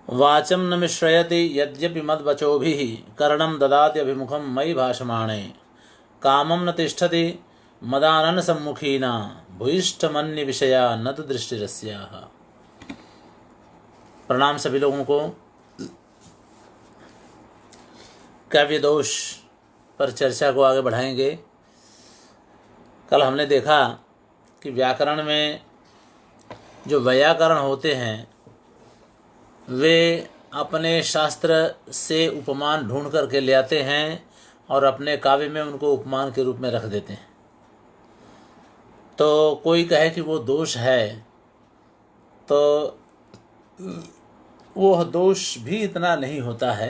वाचं न मिश्रयति यद्यपि मद्वचोभिः कर्णं ददाति अभिमुखं मयि भाषमाणे कामं न तिष्ठति मदानन सम्मुखीना भूयिष्ठमन्य विषया न तो दृष्टिरस्याः। प्रणाम सभी लोगों को। काव्य दोष पर चर्चा को आगे बढ़ाएंगे। कल हमने देखा कि व्याकरण में जो वैयाकरण होते हैं वे अपने शास्त्र से उपमान ढूंढ करके ले आते हैं और अपने काव्य में उनको उपमान के रूप में रख देते हैं। तो कोई कहे कि वो दोष है तो वो दोष भी इतना नहीं होता है,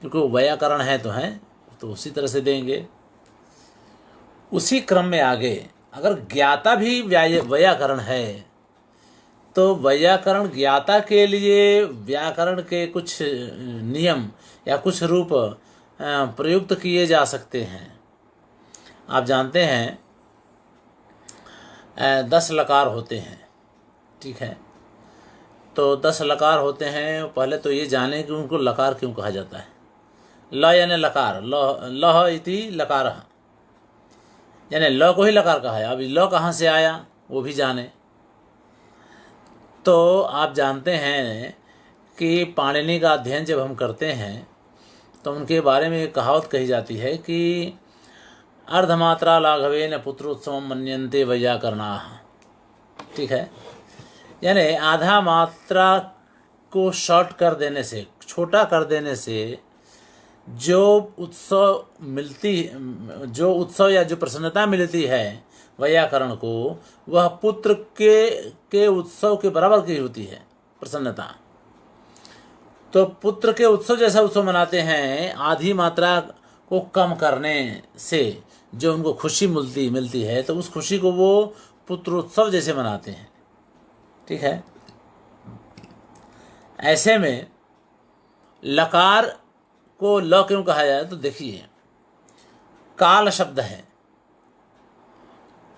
क्योंकि वो वैयाकरण है तो उसी तरह से देंगे। उसी क्रम में आगे अगर ज्ञाता भी वैयाकरण है तो वैयाकरण ज्ञाता के लिए व्याकरण के कुछ नियम या कुछ रूप प्रयुक्त किए जा सकते हैं। आप जानते हैं 10 लकार होते हैं, ठीक है। तो 10 लकार होते हैं। पहले तो ये जानें कि उनको लकार क्यों कहा जाता है। ल यानी लकार, लह इति लकार, यानी ल को ही लकार कहा है। अब ल कहाँ से आया वो भी जाने। तो आप जानते हैं कि पाणिनि का अध्ययन जब हम करते हैं तो उनके बारे में एक कहावत कही जाती है कि अर्धमात्रा लाघवेन पुत्रोत्सवम मन्यन्ते वैयाकरणाः, ठीक है। यानी आधा मात्रा को शॉर्ट कर देने से, छोटा कर देने से जो उत्सव या जो प्रसन्नता मिलती है वैयाकरण को, वह पुत्र के उत्सव के बराबर की होती है प्रसन्नता। तो पुत्र के उत्सव जैसा उत्सव मनाते हैं। आधी मात्रा को कम करने से जो उनको खुशी मिलती है तो उस खुशी को वो पुत्रोत्सव जैसे मनाते हैं, ठीक है। ऐसे में लकार को ल क्यों कहा जाए तो देखिए, काल शब्द है।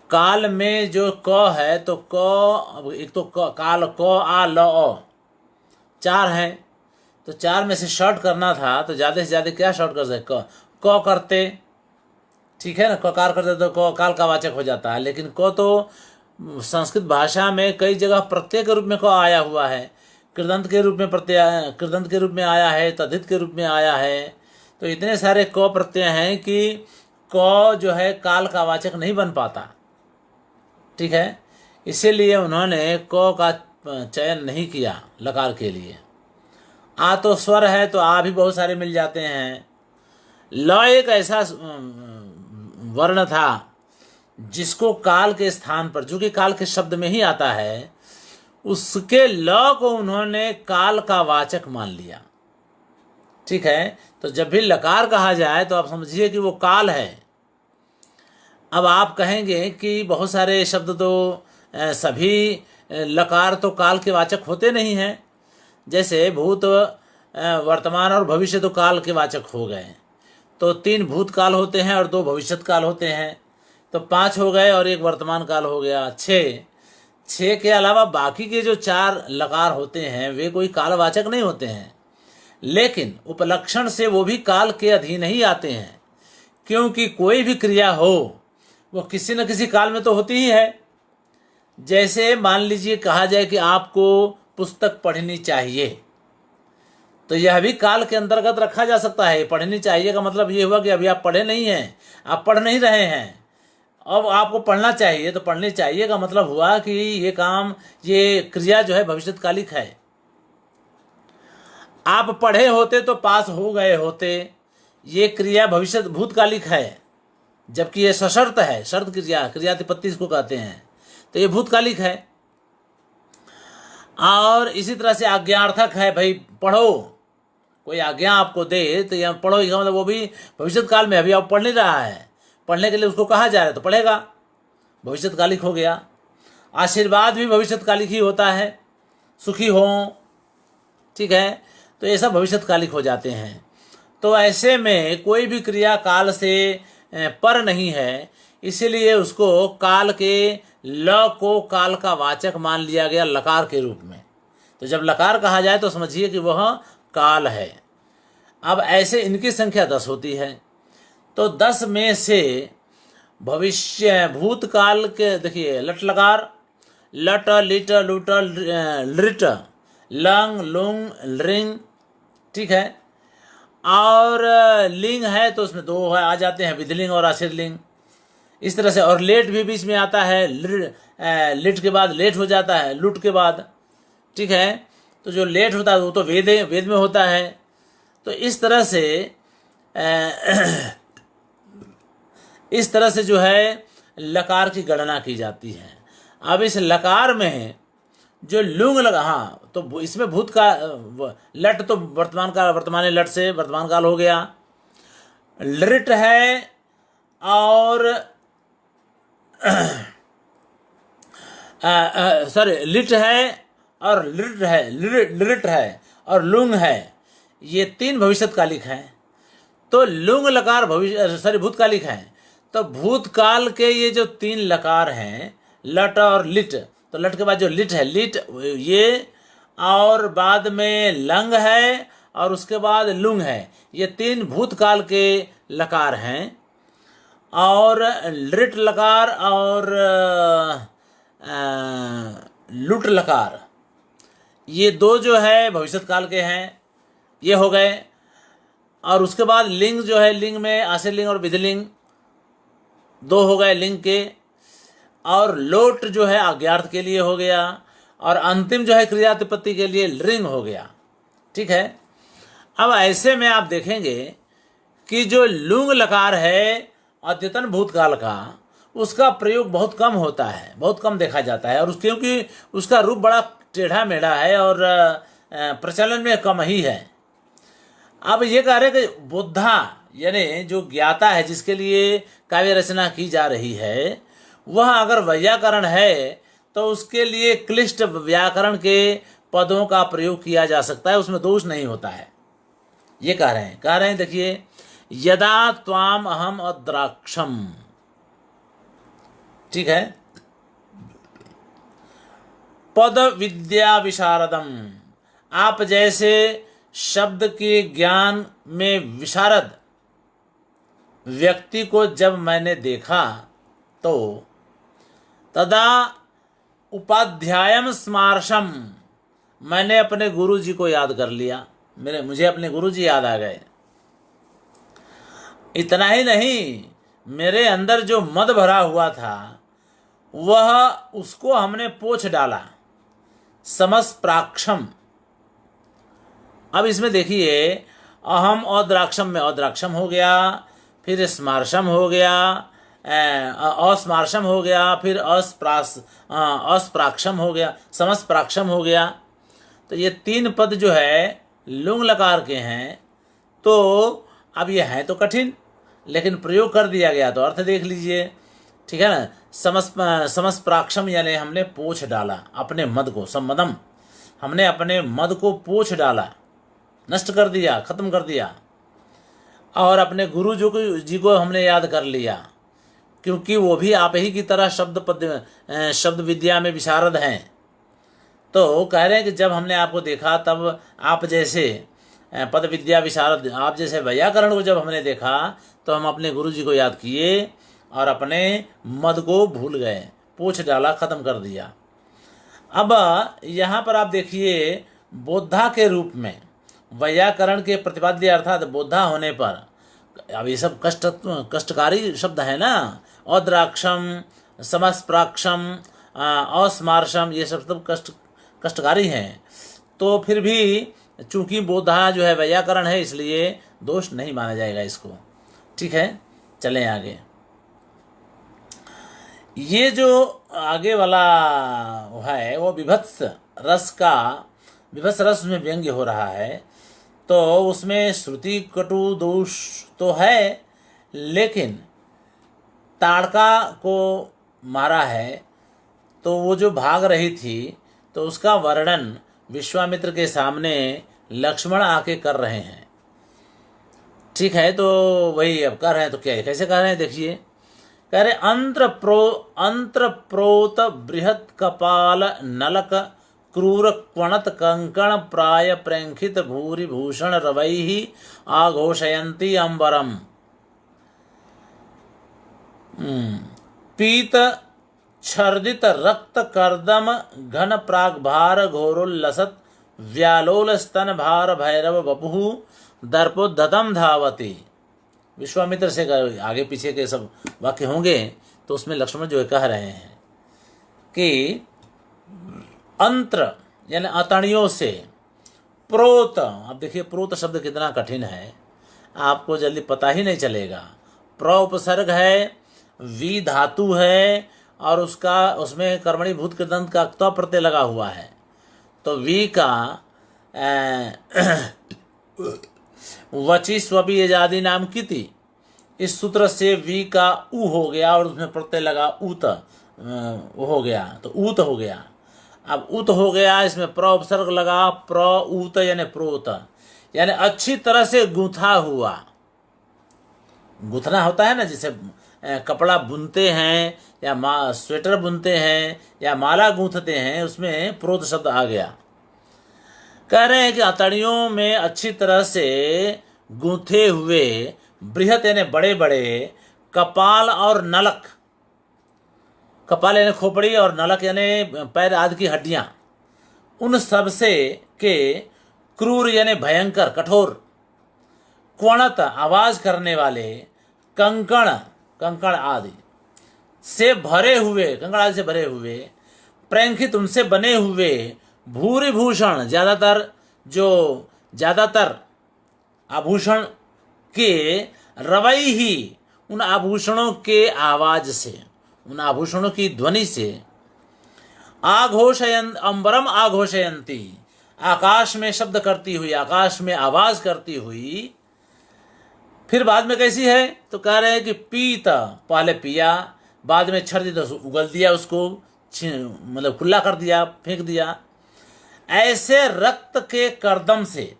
काल में जो क है तो क, एक तो काल क आ ल अ 4 हैं, तो 4 में से शॉर्ट करना था तो ज़्यादा से ज़्यादा क्या शॉर्ट कर सकते, क करते, ठीक है ना। ककार करते तो क काल का वाचक हो जाता है। लेकिन क तो संस्कृत भाषा में कई जगह प्रत्यय के रूप में क आया हुआ है, कृदंत के रूप में कृदंत के रूप में आया है, तद्धित के रूप में आया है। तो इतने सारे क प्रत्यय हैं कि क जो है काल का वाचक नहीं बन पाता, ठीक है। इसीलिए उन्होंने क का चयन नहीं किया लकार के लिए। आ तो स्वर है तो आ भी बहुत सारे मिल जाते हैं। ल एक ऐसा वर्ण था जिसको काल के स्थान पर, जो कि काल के शब्द में ही आता है, उसके ल को उन्होंने काल का वाचक मान लिया, ठीक है। तो जब भी लकार कहा जाए तो आप समझिए कि वो काल है। अब आप कहेंगे कि बहुत सारे शब्द तो सभी लकार तो काल के वाचक होते नहीं हैं। जैसे भूत, वर्तमान और भविष्य तो काल के वाचक हो गए। तो 3 भूतकाल होते हैं और 2 भविष्यत काल होते हैं, तो 5 हो गए और 1 वर्तमान काल हो गया, 6 के अलावा बाकी के जो 4 लकार होते हैं वे कोई कालवाचक नहीं होते हैं। लेकिन उपलक्षण से वो भी काल के अधीन ही आते हैं, क्योंकि कोई भी क्रिया हो वो किसी न किसी काल में तो होती ही है। जैसे मान लीजिए कहा जाए कि आपको पुस्तक पढ़नी चाहिए, तो यह भी काल के अंतर्गत रखा जा सकता है। पढ़नी चाहिए का मतलब ये हुआ कि अभी आप पढ़े नहीं हैं, आप पढ़ नहीं रहे हैं, अब आपको पढ़ना चाहिए। तो पढ़नी चाहिए का मतलब हुआ कि ये क्रिया जो है भविष्यत्कालिक है। आप पढ़े होते तो पास हो गए होते, ये क्रिया भूतकालिक है, जबकि ये सशर्त है। शर्त क्रियातिपत्ति इसको कहते हैं, तो ये भूतकालिक है। और इसी तरह से आज्ञार्थक है, भाई पढ़ो, कोई आज्ञा आपको दे तो यह पढ़ो, इसका मतलब वो भी भविष्यत काल में, अभी आप पढ़ नहीं रहा है, पढ़ने के लिए उसको कहा जा रहा है तो पढ़ेगा, भविष्यत्कालिक हो गया। आशीर्वाद भी भविष्यत्कालिक ही होता है, सुखी हो, ठीक है। तो ये सब भविष्यत्कालिक हो जाते हैं। तो ऐसे में कोई भी क्रिया काल से पर नहीं है, इसीलिए उसको काल के ल को काल का वाचक मान लिया गया लकार के रूप में। तो जब लकार कहा जाए तो समझिए कि वह काल है। अब ऐसे इनकी संख्या 10 होती है। तो 10 में से भविष्य भूतकाल के देखिए, लट लकार, लट लिट लुट लिट लंग लुंग लिंग, ठीक है। और लिंग है तो उसमें 2 आ जाते हैं, विधिलिंग और आशीर्लिंग, इस तरह से। और लेट भी बीच में आता है, लिट के बाद लेट हो जाता है, लुट के बाद, ठीक है। तो जो लेट होता है वो तो वेद में होता है। तो इस तरह से जो है लकार की गणना की जाती है। अब इस लकार में जो लुंग लगा, हाँ, तो इसमें भूत का लट तो वर्तमान काल, वर्तमान लट से वर्तमान काल हो गया। लिट है और सॉरी लिट है और लिट है और लुंग है, ये 3 भविष्यकालिक हैं। तो लुंग लकार भूतकालिक हैं। तो भूतकाल के ये जो 3 लकार हैं, लट और लिट, तो लट के बाद जो लिट है, लिट ये, और बाद में लंग है और उसके बाद लुंग है, ये 3 भूतकाल के लकार हैं। और लिट लकार और लुट लकार, ये 2 जो है भविष्यकाल के हैं, ये हो गए। और उसके बाद लिंग जो है, लिंग में आशीर्लिंग और विधिलिंग 2 हो गए लिंग के। और लोट जो है अज्ञार्थ के लिए हो गया, और अंतिम जो है क्रियातिपत्ति के लिए लिंग हो गया, ठीक है। अब ऐसे में आप देखेंगे कि जो लुंग लकार है अद्यतन भूतकाल का, उसका प्रयोग बहुत कम होता है, बहुत कम देखा जाता है। और क्योंकि उसका रूप बड़ा टेढ़ा मेढ़ा है और प्रचलन में कम ही है। अब ये कह रहे कि बुद्धा यानी जो ज्ञाता है, जिसके लिए काव्य रचना की जा रही है, वह अगर वैयाकरण है तो उसके लिए क्लिष्ट व्याकरण के पदों का प्रयोग किया जा सकता है, उसमें दोष नहीं होता है। ये कह रहे हैं देखिए, यदा त्वाम अहम अद्राक्षम, ठीक है, पद विद्या विशारदम, आप जैसे शब्द के ज्ञान में विशारद व्यक्ति को जब मैंने देखा तो तदा उपाध्यायम स्मार्शम, मैंने अपने गुरु जी को याद कर लिया, मुझे अपने गुरु जी याद आ गए। इतना ही नहीं, मेरे अंदर जो मद भरा हुआ था वह, उसको हमने पोंछ डाला, समस्प्राक्षम। अब इसमें देखिए, अहम अद्राक्षम में अद्राक्षम हो गया, फिर स्मार्शम हो गया, अस्मार्शम हो गया, फिर अस्प्राक्षम हो गया, समस्प्राक्षम हो गया। तो ये 3 पद जो है लुंग लकार के हैं। तो अब ये है तो कठिन, लेकिन प्रयोग कर दिया गया तो अर्थ देख लीजिए, ठीक है ना। समस्प्राक्षम यानी हमने पोंछ डाला अपने मद को, सम्मदम, हमने अपने मद को पोंछ डाला, नष्ट कर दिया, खत्म कर दिया। और अपने गुरु जी को हमने याद कर लिया, क्योंकि वो भी आप ही की तरह शब्द विद्या में विशारद हैं। तो कह रहे हैं कि जब हमने आपको देखा तब आप जैसे पद विद्या विशारद, आप जैसे व्याकरण को जब हमने देखा तो हम अपने गुरु जी को याद किए और अपने मद को भूल गए, पोंछ डाला, खत्म कर दिया। अब यहाँ पर आप देखिए, बोधा के रूप में व्याकरण के प्रतिपाद्य अर्थात बोधा होने पर, अब ये सब कष्टकारी शब्द है ना, अद्राक्षम, समस्प्राक्षम, अस्मार्शम, ये सब कष्टकारी हैं। तो फिर भी चूंकि बोधा जो है व्याकरण है, इसलिए दोष नहीं माना जाएगा इसको, ठीक है। चलें आगे। ये जो आगे वाला है वो विभत्स रस में व्यंग्य हो रहा है। तो उसमें श्रुति कटु दोष तो है, लेकिन ताड़का को मारा है, तो वो जो भाग रही थी तो उसका वर्णन विश्वामित्र के सामने लक्ष्मण आके कर रहे हैं, ठीक है। तो वही अब कर रहे हैं, तो क्या कैसे कर रहे हैं देखिए। कह रहे अंत्र प्रोत बृहत कपाल नलक क्रूर क्वणत कंकण प्राय प्रेंखित भूरि भूषण रवैहि आघोषयन्ति अंबरम। पीत छर्दित रक्त कर्दम घन प्राग्भार घोरोल्लसत व्यालोल स्तन भार भैरव बपु दर्पोद्धतम धावती। विश्वामित्र से आगे पीछे के सब वाक्य होंगे तो उसमें लक्ष्मण जो कह रहे हैं कि अंत्र यानी अतणियों से प्रोत। अब देखिए प्रोत शब्द कितना कठिन है, आपको जल्दी पता ही नहीं चलेगा। प्र उपसर्ग है, वी धातु है और उसमें कर्मणि भूत कृदंत का त प्रत्यय लगा हुआ है। तो वी का वची स्वपी यजादि नाम किति, इस सूत्र से वी का उ हो गया और उसमें प्रत्यय लगा उत हो गया, तो ऊत हो गया। अब उत हो गया, इसमें प्र उपसर्ग लगा, प्र ऊत यानी प्रोत, यानी अच्छी तरह से गूंथा हुआ। गूंथना होता है ना, जैसे कपड़ा बुनते हैं या स्वेटर बुनते हैं या माला गूंथते हैं, उसमें प्रोत शब्द आ गया। कह रहे हैं कि अतड़ियों में अच्छी तरह से गूंथे हुए बृहत यानी बड़े बड़े कपाल और नलक, कपाल यानी खोपड़ी और नलक यानी पैर आदि की हड्डियां, उन सब से के क्रूर यानी भयंकर कठोर, क्वणत आवाज करने वाले, कंकण कंकण आदि से भरे हुए, कंकण आदि से भरे हुए, प्रेंखित उनसे बने हुए, भूरि भूषण ज्यादातर आभूषण के, रवई ही उन आभूषणों के आवाज से, उन आभूषणों की ध्वनि से, आघोषयन अंबरम आघोषयंती, आकाश में शब्द करती हुई, आकाश में आवाज करती हुई। फिर बाद में कैसी है तो कह रहे हैं कि पीता, पहले पिया, बाद में छर दिया, उगल दिया, उसको मतलब खुला कर दिया, फेंक दिया। ऐसे रक्त के कर्दम से,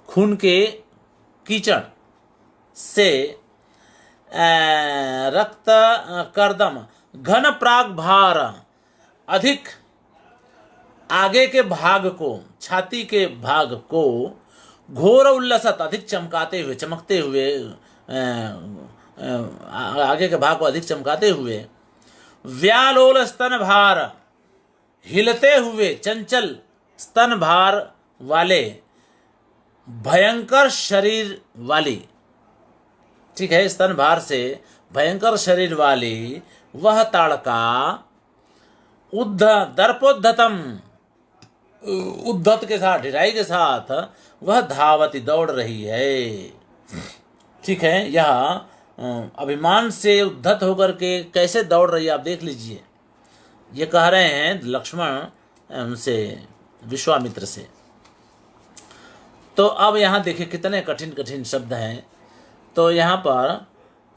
खून के कीचड़ से, रक्त कर्दम घन प्राग भार, अधिक आगे के भाग को, छाती के भाग को, घोर उल्लसत अधिक चमकाते हुए, चमकते हुए, आगे के भाग को अधिक चमकाते हुए, व्यालोल स्तन भार, हिलते हुए चंचल स्तन भार वाले, भयंकर शरीर वाली, ठीक है, स्तन भार से भयंकर शरीर वाली वह ताड़का, दर्पोद्धतम, उद्धत के साथ, ढिठाई के साथ वह धावती, दौड़ रही है। ठीक है, यह अभिमान से उद्धत होकर के कैसे दौड़ रही है आप देख लीजिए। ये कह रहे हैं लक्ष्मण से, विश्वामित्र से। तो अब यहाँ देखिए कितने कठिन कठिन शब्द हैं। तो यहाँ पर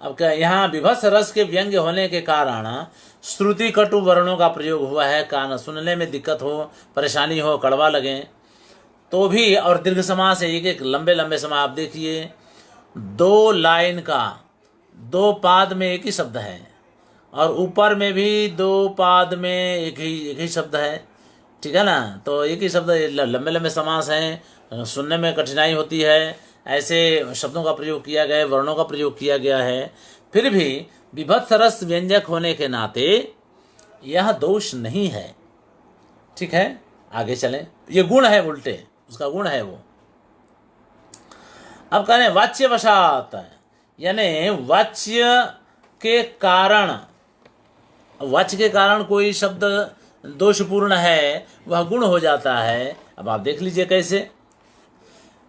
अब क्या, यहाँ विभत्स रस के व्यंग्य होने के कारण श्रुति कटु वर्णों का प्रयोग हुआ है। कान सुनने में दिक्कत हो, परेशानी हो, कड़वा लगे तो भी, और दीर्घ समास है, एक एक लंबे लंबे समास। आप देखिए 2 लाइन का 2 पाद में एक ही शब्द है, और ऊपर में भी 2 पाद में एक ही शब्द है, ठीक है ना। तो एक ही शब्द, लंबे लंबे समास हैं, सुनने में कठिनाई होती है, ऐसे शब्दों का प्रयोग किया गया है, वर्णों का प्रयोग किया गया है। फिर भी विभत्स रस व्यंजक होने के नाते यह दोष नहीं है। ठीक है, आगे चलें। ये गुण है, उल्टे उसका गुण है वो। अब कह रहे हैं वाच्यवशात, यानी वाच्य के कारण, वाच्य के कारण कोई शब्द दोषपूर्ण है वह गुण हो जाता है। अब आप देख लीजिए कैसे।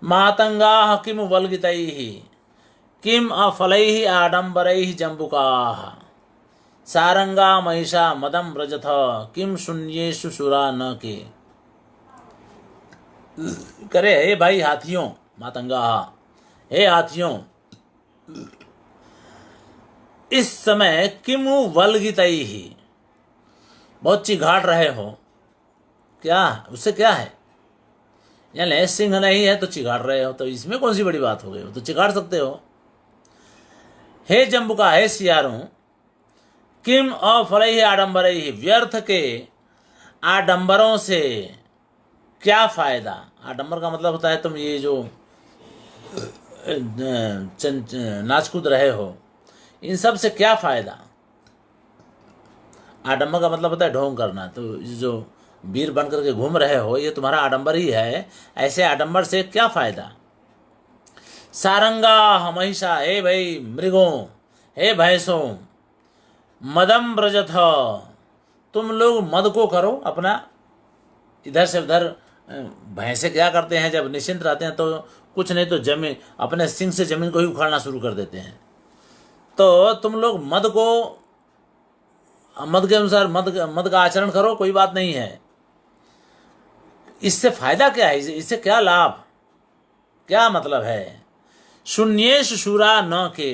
मातंगा किम वल्गितैहि किम अफलैहि आडंबरैहि जम्बुकाः सारंगा महिषा मदम व्रजथ किम शून्येषु सुरा न के। करे हे भाई हाथियों, मातंगा, हे हाथियों, इस समय किम वल्गितैहि, बहुत चिघाड़ रहे हो क्या, उससे क्या है, यानी सिंह नहीं है तो चिघाड़ रहे हो, तो इसमें कौन सी बड़ी बात हो गई, तो चिघाड़ सकते हो। हे जम्बुका, हे सियारों, किम अफलैहि आडंबरैहि, व्यर्थ के आडंबरों से क्या फायदा। आडंबर का मतलब होता है तुम ये जो नाच कूद रहे हो, इन सब से क्या फायदा। आडंबर का मतलब होता है ढोंग करना। तो जो वीर बन करके घूम रहे हो, ये तुम्हारा आडंबर ही है। ऐसे आडंबर से क्या फायदा। सारंगा महिषा, हे भाई मृगों, हे भैंसों, मदम ब्रजथ, तुम लोग मद को करो अपना। इधर से उधर भैंसे क्या करते हैं, जब निश्चिंत रहते हैं तो कुछ नहीं तो जमीन अपने सिंग से जमीन को ही उखाड़ना शुरू कर देते हैं। तो तुम लोग मद को, मद के अनुसार मद का आचरण करो, कोई बात नहीं है। इससे फायदा क्या है, इससे क्या लाभ, क्या मतलब है। शून्येश शूरा न के,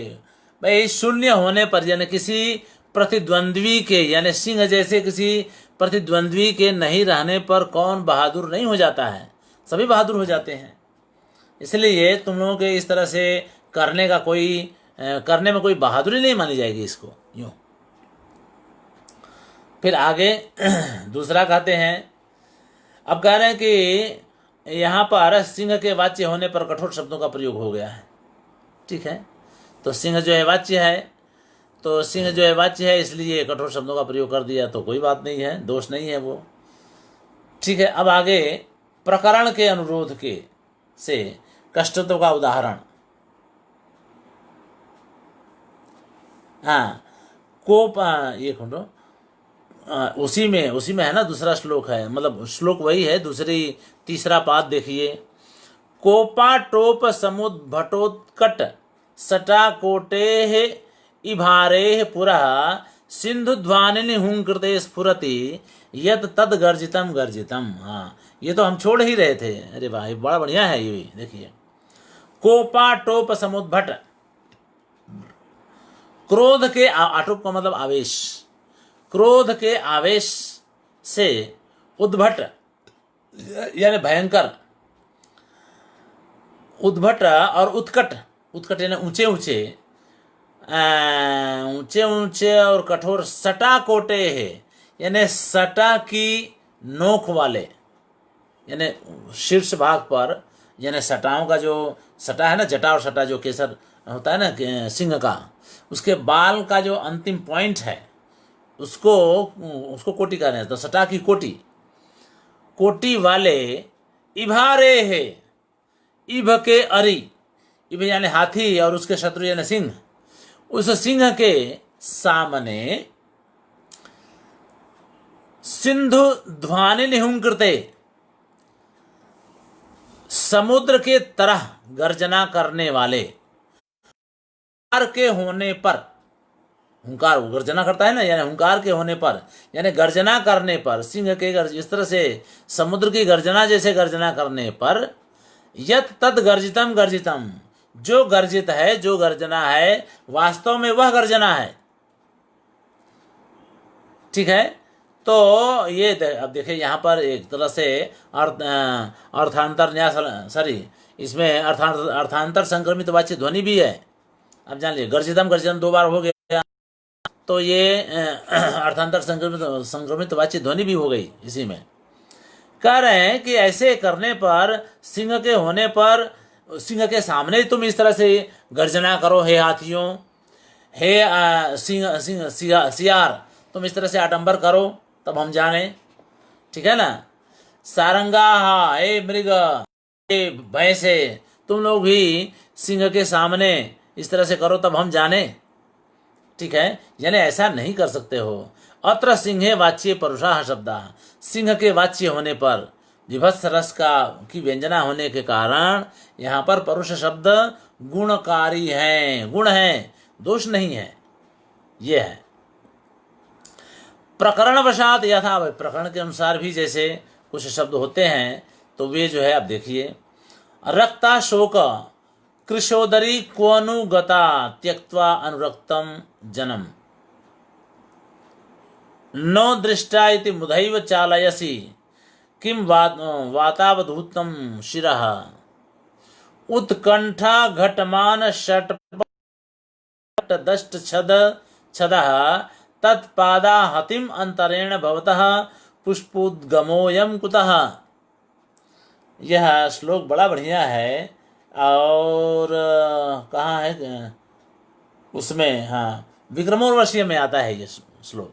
भाई शून्य होने पर यानी किसी प्रतिद्वंद्वी के, यानी सिंह जैसे किसी प्रतिद्वंद्वी के नहीं रहने पर कौन बहादुर नहीं हो जाता है, सभी बहादुर हो जाते हैं। इसलिए तुम लोगों के इस तरह से करने का करने में कोई बहादुरी नहीं मानी जाएगी इसको यूं। फिर आगे दूसरा कहते हैं, अब कह रहे हैं कि यहाँ पर सिंह के वाच्य होने पर कठोर शब्दों का प्रयोग हो गया है। ठीक है, तो सिंह जो है वाच्य है, तो सिंह जो है वाच्य है, इसलिए कठोर शब्दों का प्रयोग कर दिया, तो कोई बात नहीं है, दोष नहीं है वो। ठीक है, अब आगे प्रकरण के अनुरोध के से कष्टत्व का उदाहरण। हाँ, कोप, ये खोलो, उसी में है ना, दूसरा श्लोक है, मतलब श्लोक वही है, तीसरा पाद देखिए। कोपाटोप समुद्भटोत्कट सटा कोटे इभारे पुरः सिंधु ध्वानिनि हुंकृते स्फुरति यत तद गर्जितम गर्जितम। हाँ, ये तो हम छोड़ ही रहे थे। अरे भाई बड़ा बढ़िया है ये, देखिए। कोपाटोप समुद्भट, क्रोध के आटोप का मतलब आवेश, क्रोध के आवेश से उद्भट यानी भयंकर, उद्भट और उत्कट, उत्कट यानी ऊंचे ऊंचे, ऊंचे ऊंचे और कठोर, सटा कोटे है यानी सटा की नोक वाले, यानी शीर्ष भाग पर, यानी सटाओं का जो सटा है ना, जटा और सटा जो केसर होता है ना सिंह का, उसके बाल का जो अंतिम पॉइंट है उसको कोटि कहते हैं। तो सटा की कोटि, कोटि वाले इभारे है, इभ के अरि, इभ यानी हाथी और उसके शत्रु यानी सिंह, उस सिंह के सामने सिंधु ध्वानि निहुंकृते, समुद्र के तरह गर्जना करने वाले, हुंकार के होने पर, हुंकार गर्जना करता है ना, यानी हुंकार के होने पर यानी गर्जना करने पर, सिंह के इस तरह से समुद्र की गर्जना जैसे गर्जना करने पर, यत तद गर्जितम गर्जितम, जो गर्जित है, जो गर्जना है, वास्तव में वह गर्जना है। ठीक है, तो ये अब देखिए यहाँ पर एक तरह से अर्थांतर न्यास, सॉरी, इसमें अर्थांतर संक्रमित वाच्य ध्वनि भी है। अब जान लीजिए, गर्जितम गर्जितम दो बार हो गया, तो ये अर्थांतर संक्रमित वाच्य ध्वनि भी हो गई इसी में। कह रहे हैं कि ऐसे करने पर, सिंह के होने पर, सिंह के सामने तुम इस तरह से गर्जना करो, हे हाथियों, हे सिंह सिंह सियार, तुम इस तरह से आडंबर करो, तब हम जाने। ठीक है ना। सारंगा, हे मृग, हे भैंसे, तुम लोग भी सिंह के सामने इस तरह से करो, तब हम जाने। ठीक है, यानी ऐसा नहीं कर सकते हो। अत्र सिंहे वाच्य परुषाः शब्दा, सिंह के वाच्य होने पर, विभत्स रस की व्यंजना होने के कारण यहाँ पर परुष शब्द गुणकारी है, गुण है, दोष नहीं है। ये है प्रकरण वशात यथा, प्रकरण के अनुसार भी जैसे कुछ शब्द होते हैं, तो वे जो है, आप देखिए, रक्ता शोक कृशोदरी क्वनुगता त्यक्त्वा अनुरक्तम जनम, नो दृष्टा इति मुधैव चालयसि किम वातावधूतम शिरः, उत्कंठा घटमान षट्पट दष्ट छदः तत्पादा हतिम अंतरेण भवतः पुष्पोद्गमोऽयं कुतः। यह श्लोक बड़ा बढ़िया है। और कहाँ है उसमें, हाँ, विक्रमोर्वशीय में आता है ये श्लोक।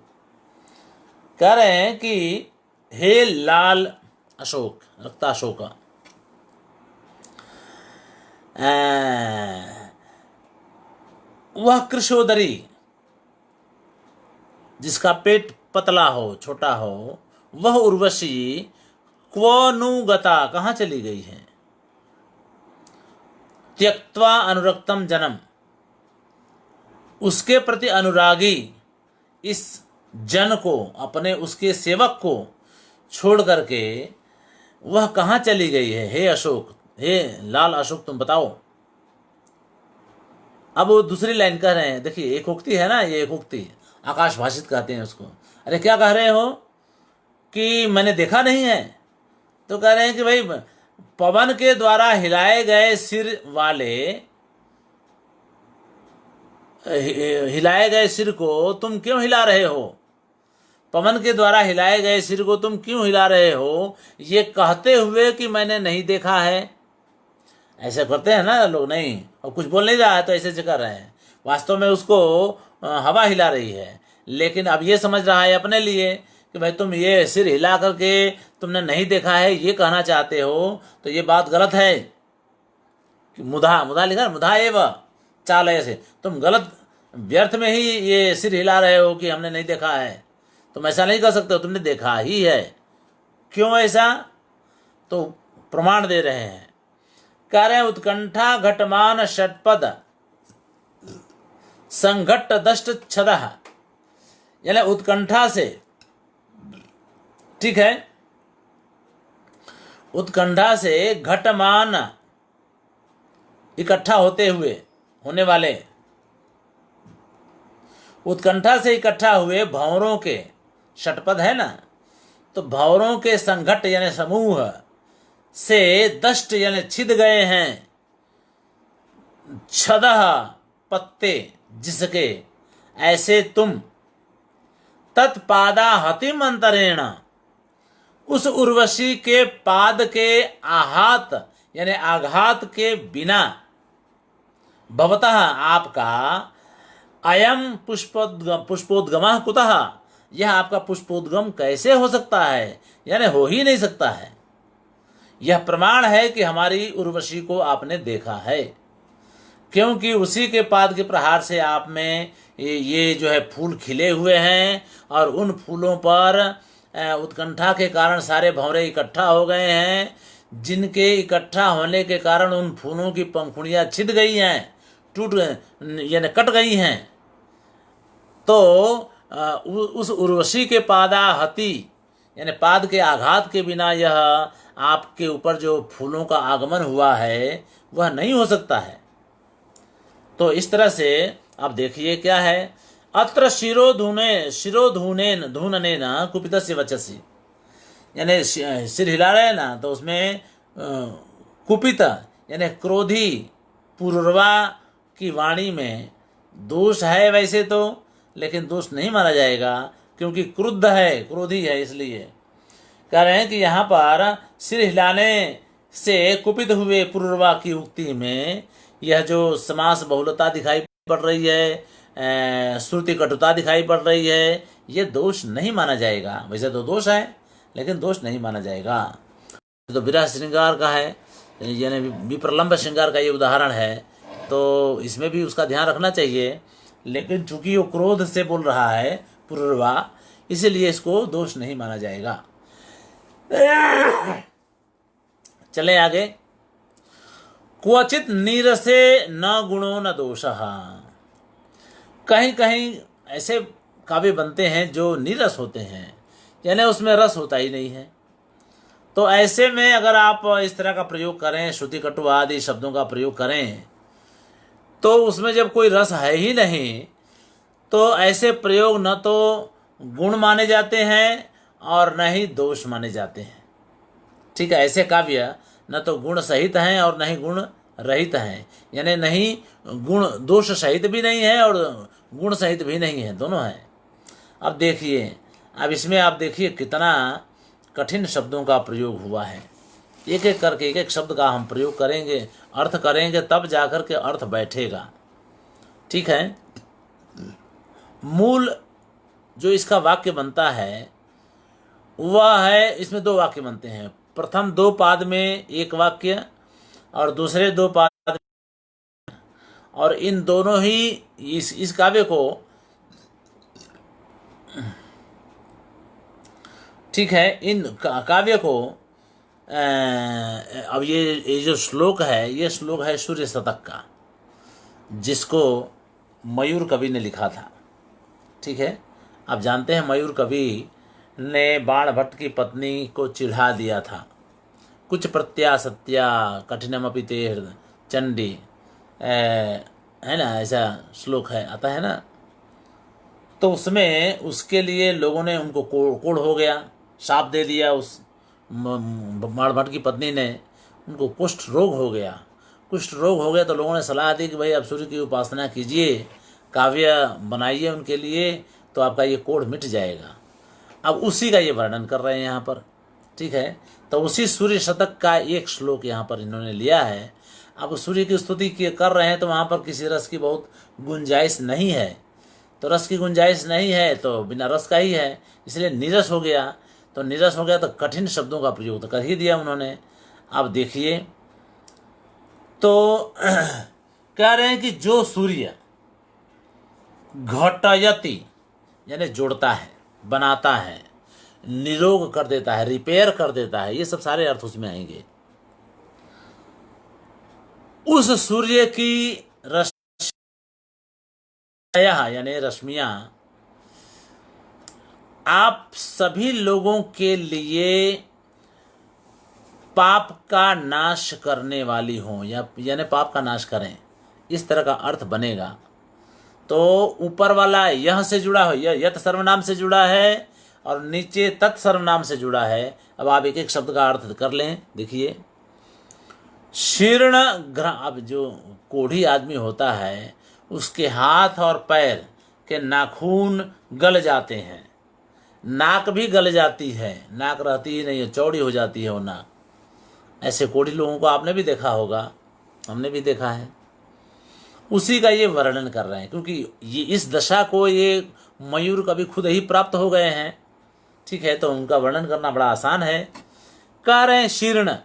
कह रहे हैं कि हे लाल अशोक, रक्ताशोक, वह कृशोदरी जिसका पेट पतला हो, छोटा हो, वह उर्वशी क्व नु गता, कहाँ चली गई है। त्यक्त्वा अनुरक्तम जनम, उसके प्रति अनुरागी इस जन को, अपने उसके सेवक को छोड़ करके वह कहाँ चली गई है। हे अशोक, हे लाल अशोक, तुम बताओ। अब वो दूसरी लाइन कह रहे हैं, देखिए एक उक्ति है ना, ये एक उक्ति आकाश भाषित कहते हैं उसको। अरे क्या कह रहे हो कि मैंने देखा नहीं है। तो कह रहे हैं कि भाई पवन के द्वारा हिलाए गए सिर वाले, हिलाए गए सिर को तुम क्यों हिला रहे हो। पवन के द्वारा हिलाए गए सिर को तुम क्यों हिला रहे हो, ये कहते हुए कि मैंने नहीं देखा है। ऐसे करते हैं ना लोग, नहीं, और कुछ बोल नहीं रहा है तो ऐसे कर रहे हैं, वास्तव में उसको हवा हिला रही है। लेकिन अब ये समझ रहा है अपने लिए कि भाई तुम ये सिर हिला करके तुमने नहीं देखा है, ये कहना चाहते हो, तो ये बात गलत है। मुधा, मुधा लिखा, मुधा एवं चाल, ऐसे तुम गलत व्यर्थ में ही ये सिर हिला रहे हो कि हमने नहीं देखा है। तुम ऐसा नहीं कर सकते हो, तुमने देखा ही है। क्यों ऐसा, तो प्रमाण दे रहे हैं। कह रहे हैं उत्कंठा घटमान षटपद संघट्ट दष्ट छदः, यानी उत्कंठा से, ठीक है, उत्कंठा से घटमान इकट्ठा होते हुए, होने वाले, उत्कंठा से इकट्ठा हुए भंवरों के, षटपद है ना, तो भंवरों के संघट यानी समूह से दष्ट यानी छिद गए हैं, छदः पत्ते जिसके, ऐसे तुम तत्पादा हतिम अंतरेण, उस उर्वशी के पाद के आहत यानी आघात के बिना, भवतः आपका, अयम पुष्पोद्गम कुतः, यह आपका पुष्पोद्गम कैसे हो सकता है, यानी हो ही नहीं सकता है। यह प्रमाण है कि हमारी उर्वशी को आपने देखा है, क्योंकि उसी के पाद के प्रहार से आप में ये जो है फूल खिले हुए हैं, और उन फूलों पर उत्कंठा के कारण सारे भंवरे इकट्ठा हो गए हैं, जिनके इकट्ठा होने के कारण उन फूलों की पंखुड़ियाँ छिद गई हैं, टूट यानी कट गई हैं। तो उस उर्वशी के पादाहति यानी पाद के आघात के बिना यह आपके ऊपर जो फूलों का आगमन हुआ है वह नहीं हो सकता है। तो इस तरह से आप देखिए क्या है, अत्र शिरोधूनेन धूननेन कुपितस्य वचसि, यानी सिर हिला रहे हैं ना, तो उसमें कुपित यानी क्रोधी पुरुरवा की वाणी में दोष है वैसे तो, लेकिन दोष नहीं माना जाएगा, क्योंकि क्रुद्ध है, क्रोधी है। इसलिए कह रहे हैं कि यहाँ पर सिर हिलाने से कुपित हुए पुरुरवा की उक्ति में यह जो समास बहुलता दिखाई पड़ रही है, श्रुति कटुता दिखाई पड़ रही है, ये दोष नहीं माना जाएगा। वैसे तो दोष है, लेकिन दोष नहीं माना जाएगा। तो विरह श्रृंगार का है, यानी विप्रलंब श्रृंगार का ये उदाहरण है, तो इसमें भी उसका ध्यान रखना चाहिए। लेकिन चूंकि वो क्रोध से बोल रहा है पुरुरवा, इसीलिए इसको दोष नहीं माना जाएगा। चले आगे, क्वचित नीरसे न गुणो न दोषः, कहीं कहीं ऐसे काव्य बनते हैं जो नीरस होते हैं, यानी उसमें रस होता ही नहीं है। तो ऐसे में अगर आप इस तरह का प्रयोग करें, श्रुति कटु आदि शब्दों का प्रयोग करें, तो उसमें जब कोई रस है ही नहीं, तो ऐसे प्रयोग न तो गुण माने जाते हैं और न ही दोष माने जाते हैं। ठीक है, ऐसे काव्य न तो गुण सहित हैं और न ही गुण रहित हैं, यानी नहीं गुण दोष सहित भी नहीं है और गुण सहित भी नहीं है, दोनों हैं। अब देखिए, अब इसमें आप देखिए कितना कठिन शब्दों का प्रयोग हुआ है। एक एक करके एक एक शब्द का हम प्रयोग करेंगे, अर्थ करेंगे, तब जाकर के अर्थ बैठेगा। ठीक है। मूल जो इसका वाक्य बनता है वह है, इसमें दो वाक्य बनते हैं। प्रथम दो पाद में एक वाक्य और दूसरे दो पाद, और इन दोनों ही इस काव्य को, ठीक है, इन काव्य को अब ये जो श्लोक है, ये श्लोक है सूर्य शतक का, जिसको मयूर कवि ने लिखा था। ठीक है। आप जानते हैं मयूर कवि ने बाणभट्ट की पत्नी को चिढ़ा दिया था। कुछ प्रत्या सत्या कठिनमपि ते चंडी, है ना, ऐसा श्लोक है, आता है ना। तो उसमें उसके लिए लोगों ने उनको कोढ़ हो गया, शाप दे दिया। उस बाणभट्ट की पत्नी ने, उनको कुष्ठ रोग हो गया। कुष्ठ रोग हो गया तो लोगों ने सलाह दी कि भाई आप सूर्य की उपासना कीजिए, काव्य बनाइए उनके लिए, तो आपका ये कोढ़ मिट जाएगा। अब उसी का ये वर्णन कर रहे हैं यहाँ पर। ठीक है। तो उसी सूर्य शतक का एक श्लोक यहाँ पर इन्होंने लिया है। अब सूर्य की स्तुति कर रहे हैं तो वहाँ पर किसी रस की बहुत गुंजाइश नहीं है। तो रस की गुंजाइश नहीं है तो बिना रस का ही है, इसलिए नीरस हो गया। तो नीरस हो गया तो कठिन शब्दों का प्रयोग तो कर ही दिया उन्होंने। अब देखिए, तो कह रहे हैं कि जो सूर्य घटयति यानी जोड़ता है, बनाता है, निरोग कर देता है, रिपेयर कर देता है, ये सब सारे अर्थ उसमें आएंगे। उस सूर्य की रश्मियां यानी रश्मियां आप सभी लोगों के लिए पाप का नाश करने वाली हों, या यानी पाप का नाश करें, इस तरह का अर्थ बनेगा। तो ऊपर वाला यह से जुड़ा हो, यह यत सर्वनाम से जुड़ा है, और नीचे तत् सर्वनाम से जुड़ा है। अब आप एक एक शब्द का अर्थ कर लें। देखिए, शीर्ण ग्रह, अब जो कोढ़ी आदमी होता है उसके हाथ और पैर के नाखून गल जाते हैं, नाक भी गल जाती है, नाक रहती ही नहीं है, चौड़ी हो जाती है वो नाक। ऐसे कोढ़ी लोगों को आपने भी देखा होगा, हमने भी देखा है। उसी का ये वर्णन कर रहे हैं, क्योंकि ये इस दशा को ये मयूर कभी खुद ही प्राप्त हो गए हैं। ठीक है। तो उनका वर्णन करना बड़ा आसान है। कह रहे हैं शीर्ण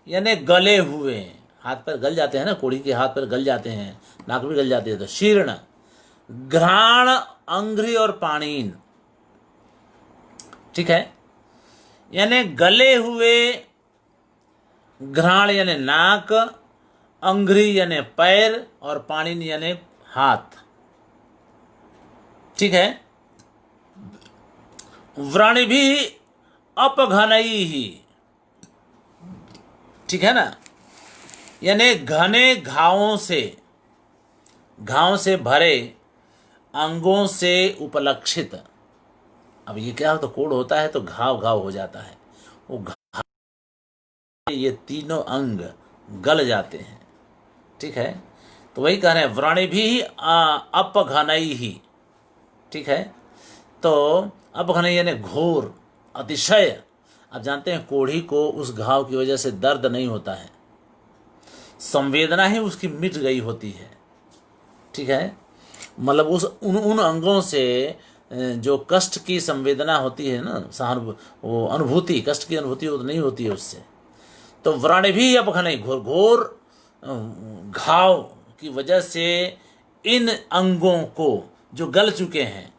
यानी गले हुए, हाथ पैर गल जाते हैं ना, कोढ़ी के हाथ पैर गल जाते हैं, नाक भी गल जाती है। तो शीर्ण, घ्राण, अंघ्रि और पाणीन। ठीक है। यानी गले हुए, घ्राण यानी नाक, अंघ्रि यानी पैर, और पाणीन यानी हाथ। ठीक है। व्रण भी अपघनई ही, ठीक है ना, यानी घने घावों से भरे, अंगों से उपलक्षित। अब ये क्या हो, तो कोढ़ होता है तो घाव घाव हो जाता है, वो घाव, ये तीनों अंग गल जाते हैं। ठीक है। तो वही कह रहे हैं व्रणी भी अपघनई ही। ठीक है। तो अपघनई यानी घोर, अतिशय। आप जानते हैं कोढ़ी को उस घाव की वजह से दर्द नहीं होता है, संवेदना ही उसकी मिट गई होती है। ठीक है। मतलब उन अंगों से जो कष्ट की संवेदना होती है ना, वो अनुभूति, कष्ट की अनुभूति वो तो नहीं होती है उससे। तो व्रण भी अपघनई, घोर घोर घाव की वजह से इन अंगों को जो गल चुके हैं,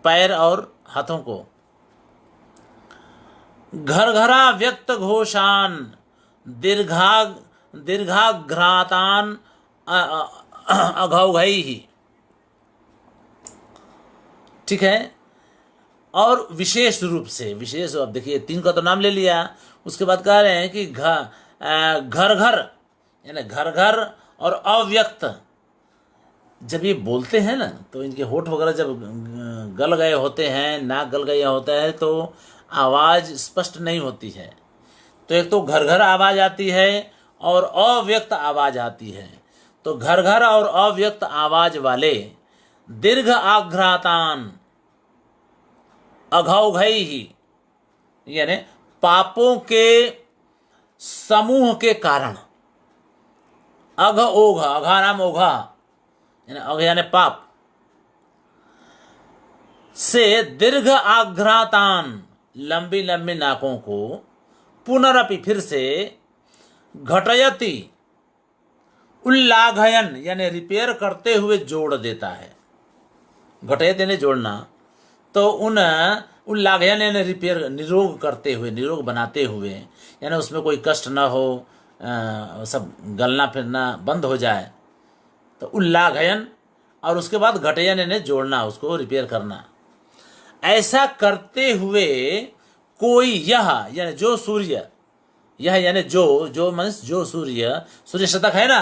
पैर और हाथों को, घर घरा व्यक्त घोषान, दीर्घाघ्रातान अघौघई ही। ठीक है। और विशेष रूप से, विशेष, अब देखिए तीन का तो नाम ले लिया, उसके बाद कह रहे हैं कि घर घर यानी घर घर और अव्यक्त। जब ये बोलते हैं ना तो इनके होठ वगैरह जब गल गए होते हैं, नाक गल गया होता है, तो आवाज़ स्पष्ट नहीं होती है। तो एक तो घर घर आवाज़ आती है और अव्यक्त आवाज़ आती है। तो घर घर और अव्यक्त आवाज़ वाले दीर्घ आघ्रातान अघौघैहि, यानी पापों के समूह के कारण, अघ ओघ, अघा नाम ओघा, यानी अघ यानी पाप से दीर्घ आघ्रातान, लंबी लंबी नाकों को, पुनरपि फिर से, घटयति उल्लाघयन यानी रिपेयर करते हुए जोड़ देता है। घटयति यानी जोड़ना, तो उन उल्लाघयन यानी रिपेयर, निरोग करते हुए, निरोग बनाते हुए, यानी उसमें कोई कष्ट न हो, सब गलना फिरना बंद हो जाए, तो उल्लाघयन, और उसके बाद घटयन यानी जोड़ना, उसको रिपेयर करना। ऐसा करते हुए कोई यह यानी जो सूर्य, यह यानी जो मनुष्य, जो सूर्य, सूर्य शतक है ना,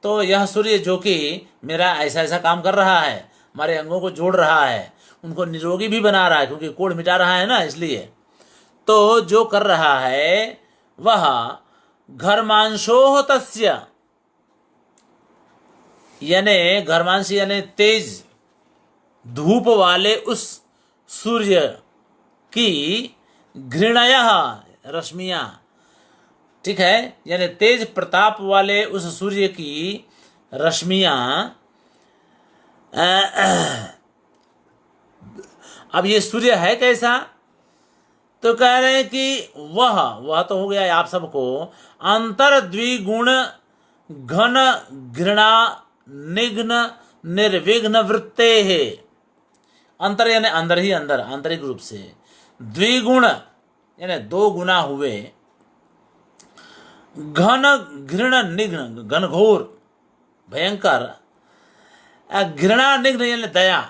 तो यह सूर्य जो कि मेरा ऐसा ऐसा काम कर रहा है, हमारे अंगों को जोड़ रहा है, उनको निरोगी भी बना रहा है, क्योंकि कोढ़ मिटा रहा है ना, इसलिए तो जो कर रहा है वह घर्मांशोह तस्य, यानी घर्मांश यानी तेज धूप वाले उस सूर्य की घृणया रश्मियां, ठीक है, यानी तेज प्रताप वाले उस सूर्य की रश्मियां। अब ये सूर्य है कैसा, तो कह रहे हैं कि वह तो हो गया आप सबको, अंतर द्विगुण घन घृणा निघ्न निर्विघ्न वृत्ते है। अंतर यानी अंदर ही अंदर, आंतरिक रूप से, द्विगुण यानी दो गुना हुए, घन घृण निघ्न घनघोर भयंकर, घृणा निघ्न यानी दया,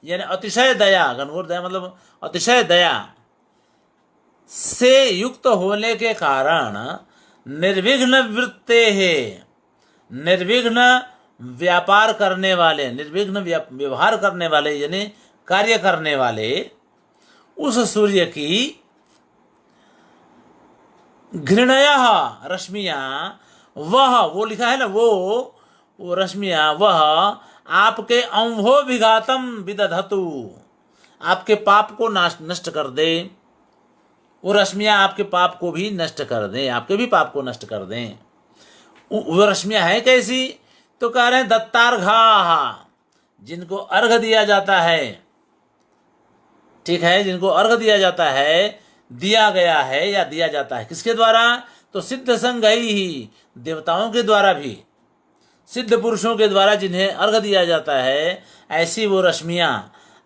यानी अतिशय दया, घनघोर दया मतलब अतिशय दया से युक्त होने के कारण निर्विघ्न वृत्ते है, निर्विघ्न व्यापार करने वाले, निर्विघ्न व्यवहार करने वाले, यानी कार्य करने वाले उस सूर्य की घृणया रश्मियां, वह वो लिखा है ना, वो रश्मियां, वह आपके अंभो विघातम विदधतु, आपके पाप को नष्ट कर दे, वो रश्मियां आपके पाप को भी नष्ट कर दें, आपके भी पाप को नष्ट कर दें। वो रश्मियां है कैसी, तो कह रहे हैं दत्तार्घा, जिनको अर्घ दिया जाता है, ठीक है, जिनको अर्घ दिया जाता है, दिया गया है या दिया जाता है, किसके द्वारा, तो सिद्ध संघ ही, देवताओं के द्वारा भी, सिद्ध पुरुषों के द्वारा जिन्हें अर्घ दिया जाता है, ऐसी वो रश्मियां,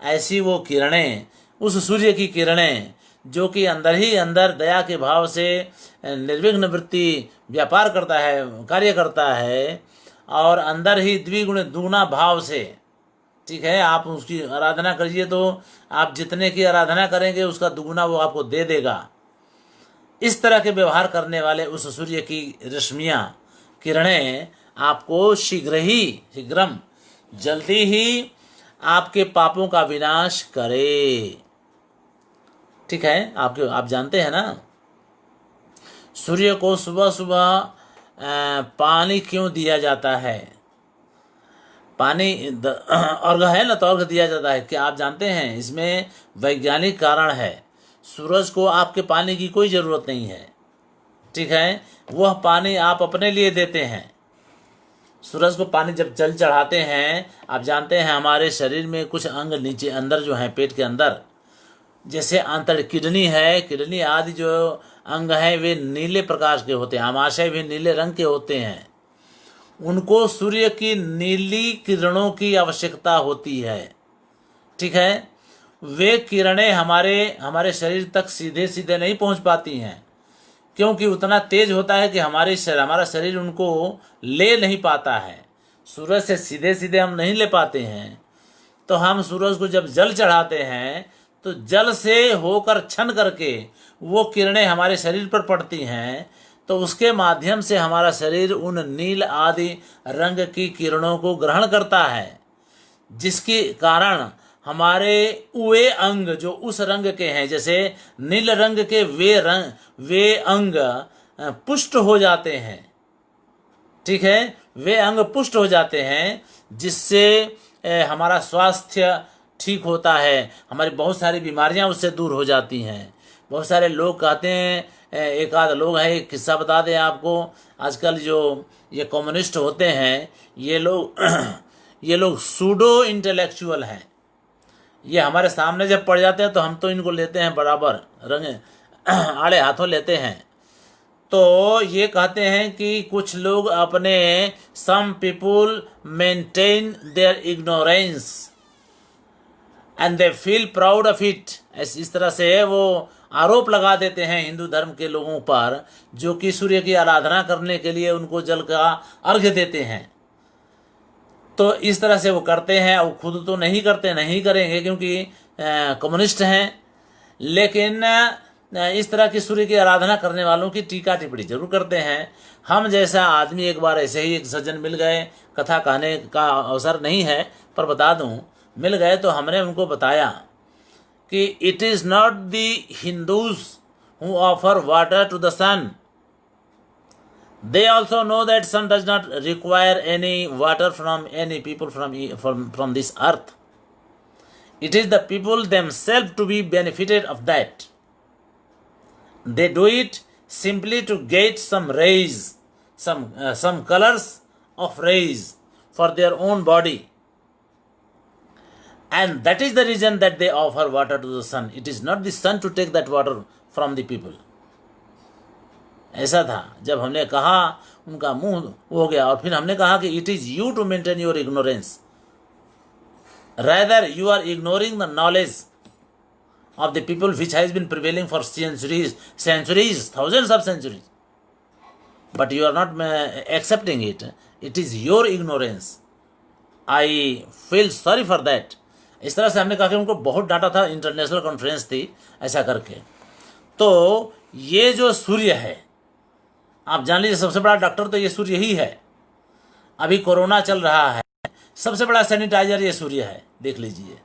ऐसी वो किरणें, उस सूर्य की किरणें जो कि अंदर ही अंदर दया के भाव से निर्विघ्न वृत्ति व्यापार करता है, कार्य करता है, और अंदर ही द्विगुण दुगुना भाव से, ठीक है, आप उसकी आराधना करिए तो आप जितने की आराधना करेंगे उसका दुगुना वो आपको दे देगा। इस तरह के व्यवहार करने वाले उस सूर्य की रश्मियां, किरणें आपको शीघ्रम जल्दी ही आपके पापों का विनाश करे, ठीक है। आप जानते हैं ना, सूर्य को सुबह सुबह पानी क्यों दिया जाता है, पानी अर्घ है ना, तो अर्घ दिया जाता है, क्या आप जानते हैं, इसमें वैज्ञानिक कारण है। सूरज को आपके पानी की कोई ज़रूरत नहीं है, ठीक है, वह पानी आप अपने लिए देते हैं। सूरज को पानी जब जल चढ़ाते हैं, आप जानते हैं हमारे शरीर में कुछ अंग नीचे अंदर जो हैं, पेट के अंदर, जैसे आंतरिक किडनी है, किडनी आदि जो अंग हैं वे नीले प्रकाश के होते हैं, आमाशय भी नीले रंग के होते हैं, उनको सूर्य की नीली किरणों की आवश्यकता होती है, ठीक है। वे किरणें हमारे शरीर तक सीधे सीधे नहीं पहुंच पाती हैं, क्योंकि उतना तेज होता है कि हमारा शरीर उनको ले नहीं पाता है, सूरज से सीधे सीधे हम नहीं ले पाते हैं। तो हम सूरज को जब जल चढ़ाते हैं तो जल से होकर छन करके वो किरणें हमारे शरीर पर पड़ती हैं, तो उसके माध्यम से हमारा शरीर उन नील आदि रंग की किरणों को ग्रहण करता है, जिसके कारण हमारे वे अंग जो उस रंग के हैं, जैसे नील रंग के वे अंग पुष्ट हो जाते हैं, ठीक है, वे अंग पुष्ट हो जाते हैं, जिससे हमारा स्वास्थ्य ठीक होता है, हमारी बहुत सारी बीमारियां उससे दूर हो जाती हैं। बहुत सारे लोग कहते हैं, एक आध लोग हैं, एक किस्सा बता दें आपको। आजकल जो ये कम्युनिस्ट होते हैं, ये लोग ये लोग सूडो इंटेलेक्चुअल हैं। ये हमारे सामने जब पड़ जाते हैं तो हम तो इनको लेते हैं बराबर, रंग आड़े हाथों लेते हैं। तो ये कहते हैं कि कुछ लोग अपने some people maintain their ignorance and they feel proud of it. इस तरह से वो आरोप लगा देते हैं हिंदू धर्म के लोगों पर, जो कि सूर्य की आराधना करने के लिए उनको जल का अर्घ्य देते हैं। तो इस तरह से वो करते हैं, और खुद तो नहीं करते, नहीं करेंगे क्योंकि कम्युनिस्ट हैं, लेकिन इस तरह की सूर्य की आराधना करने वालों की टीका टिप्पणी जरूर करते हैं। हम जैसा आदमी एक बार ऐसे ही एक सज्जन मिल गए, कथा कहने का अवसर नहीं है पर बता दूं, मिल गए तो हमने उनको बताया कि it is not the Hindus who offer water to the sun, they also know that sun does not require any water from any people from this earth. It is the people themselves to be benefited of that. They do it simply to get some rays, some colors of rays for their own body, and that is the reason that they offer water to the sun. It is not the sun to take that water from the people. ऐसा था। जब हमने कहा उनका मुंह हो गया, और फिर हमने कहा कि it is you to maintain your ignorance, rather you are ignoring the knowledge of the people which has been prevailing for centuries, thousands of centuries, but you are not accepting it. It is your ignorance. I feel sorry for that. इस तरह से हमने कहा कि उनको बहुत डांटा था, इंटरनेशनल कॉन्फ्रेंस थी ऐसा करके। तो ये जो सूर्य है, आप जान लीजिए सबसे बड़ा डॉक्टर तो ये सूर्य ही है। अभी कोरोना चल रहा है, सबसे बड़ा सैनिटाइजर ये सूर्य है, देख लीजिए।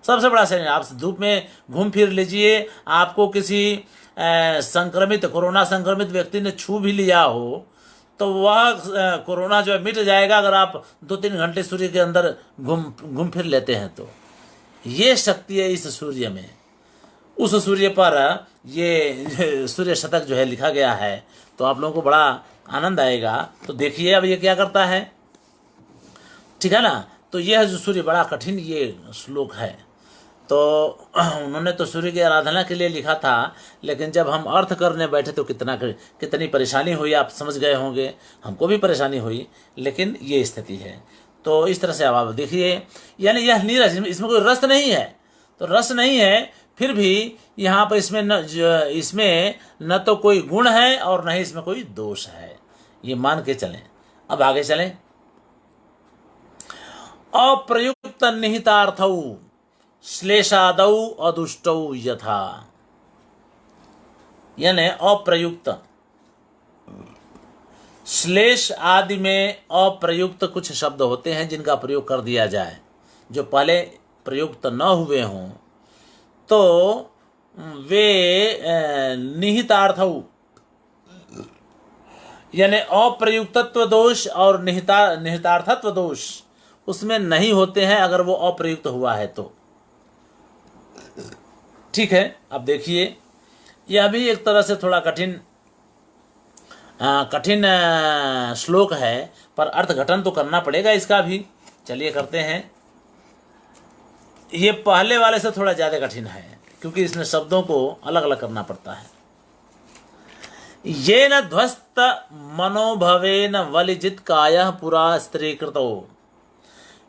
सबसे बड़ा सैनिटाइजर, आप धूप में घूम फिर लीजिए, आपको किसी संक्रमित, कोरोना संक्रमित व्यक्ति ने छू भी लिया हो तो वह कोरोना जो है मिट जाएगा, अगर आप 2-3 घंटे सूर्य के अंदर घूम फिर लेते हैं तो। ये शक्ति है इस सूर्य में। उस सूर्य पर ये सूर्य शतक जो है लिखा गया है, तो आप लोगों को बड़ा आनंद आएगा। तो देखिए अब ये क्या करता है, ठीक है ना। तो यह जो सूर्य, बड़ा कठिन ये श्लोक है। तो उन्होंने तो सूर्य की आराधना के लिए लिखा था, लेकिन जब हम अर्थ करने बैठे तो कितनी परेशानी हुई, आप समझ गए होंगे। हमको भी परेशानी हुई, लेकिन ये स्थिति है। तो इस तरह से अब आप देखिए, यानी यह नीरस, इसमें कोई रस नहीं है। तो रस नहीं है, फिर भी यहाँ पर इसमें न तो कोई गुण है और न ही इसमें कोई दोष है, ये मान के चलें। अब आगे चलें। अप्रयुक्त निहितार्थौ श्लेषादौ अदुष्टौ यथा, यानी अप्रयुक्त, श्लेष आदि में अप्रयुक्त कुछ शब्द होते हैं जिनका प्रयोग कर दिया जाए, जो पहले प्रयुक्त न हुए हों, तो वे निहितार्थौ, यानी अप्रयुक्तत्व दोष और निहितार्थत्व दोष उसमें नहीं होते हैं अगर वो अप्रयुक्त हुआ है तो। ठीक है। अब देखिए, यह भी एक तरह से थोड़ा कठिन श्लोक है, पर अर्थघटन तो करना पड़ेगा इसका भी। चलिए करते हैं। ये पहले वाले से थोड़ा ज़्यादा कठिन है, क्योंकि इसमें शब्दों को अलग अलग करना पड़ता है। ये न ध्वस्त मनोभवेन वलिजित कायः पुरा स्त्रीकृतो,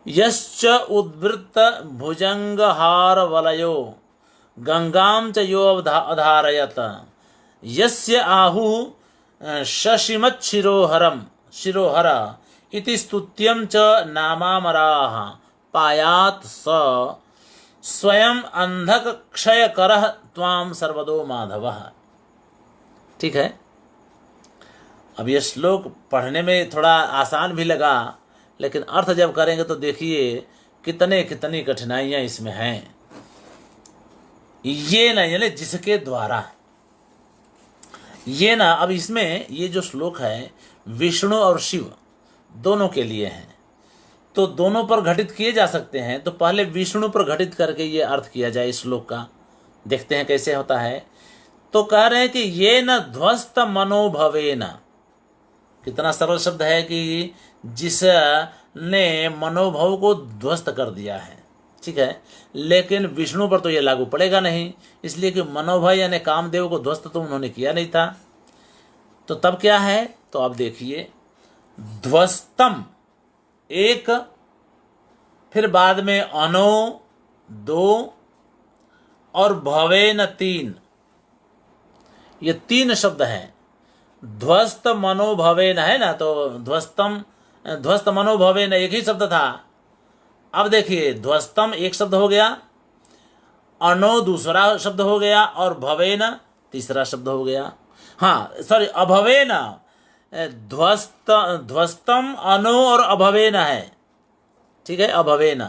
यश्च उद्वृत्त भुजंगहार वलयो गंगाम च यो अधारयत, यस्य आहु शिरोहर इति स्तुत्यं च नामामराः पायात् स स्वयं अंधक क्षयकरः त्वां सर्वदो माधवः। ठीक है। अब ये श्लोक पढ़ने में थोड़ा आसान भी लगा, लेकिन अर्थ जब करेंगे तो देखिए कितनी कठिनाइयां इसमें हैं। ये ना, यानी जिसके द्वारा, ये ना, अब इसमें ये जो श्लोक है विष्णु और शिव दोनों के लिए हैं। तो दोनों पर घटित किए जा सकते हैं, तो पहले विष्णु पर घटित करके ये अर्थ किया जाए इस श्लोक का। देखते हैं कैसे होता है। तो कह रहे हैं कि ये न ध्वस्त मनोभवे न, कितना सरल शब्द है कि जिसने मनोभव को ध्वस्त कर दिया है, ठीक है। लेकिन विष्णु पर तो ये लागू पड़ेगा नहीं, इसलिए कि मनोभव यानी कामदेव को ध्वस्त तो उन्होंने किया नहीं था। तो तब क्या है, तो आप देखिए ध्वस्तम एक, फिर बाद में अनो दो, और भवेन तीन, ये तीन शब्द हैं। ध्वस्त मनोभवेन है ना, तो ध्वस्त मनोभवेन एक ही शब्द था। अब देखिए ध्वस्तम एक शब्द हो गया, अनो दूसरा शब्द हो गया, और भवेन तीसरा शब्द हो गया। हाँ सॉरी, अभवेन, ध्वस्तम अनो और अभवेन है, ठीक है, अभवेन।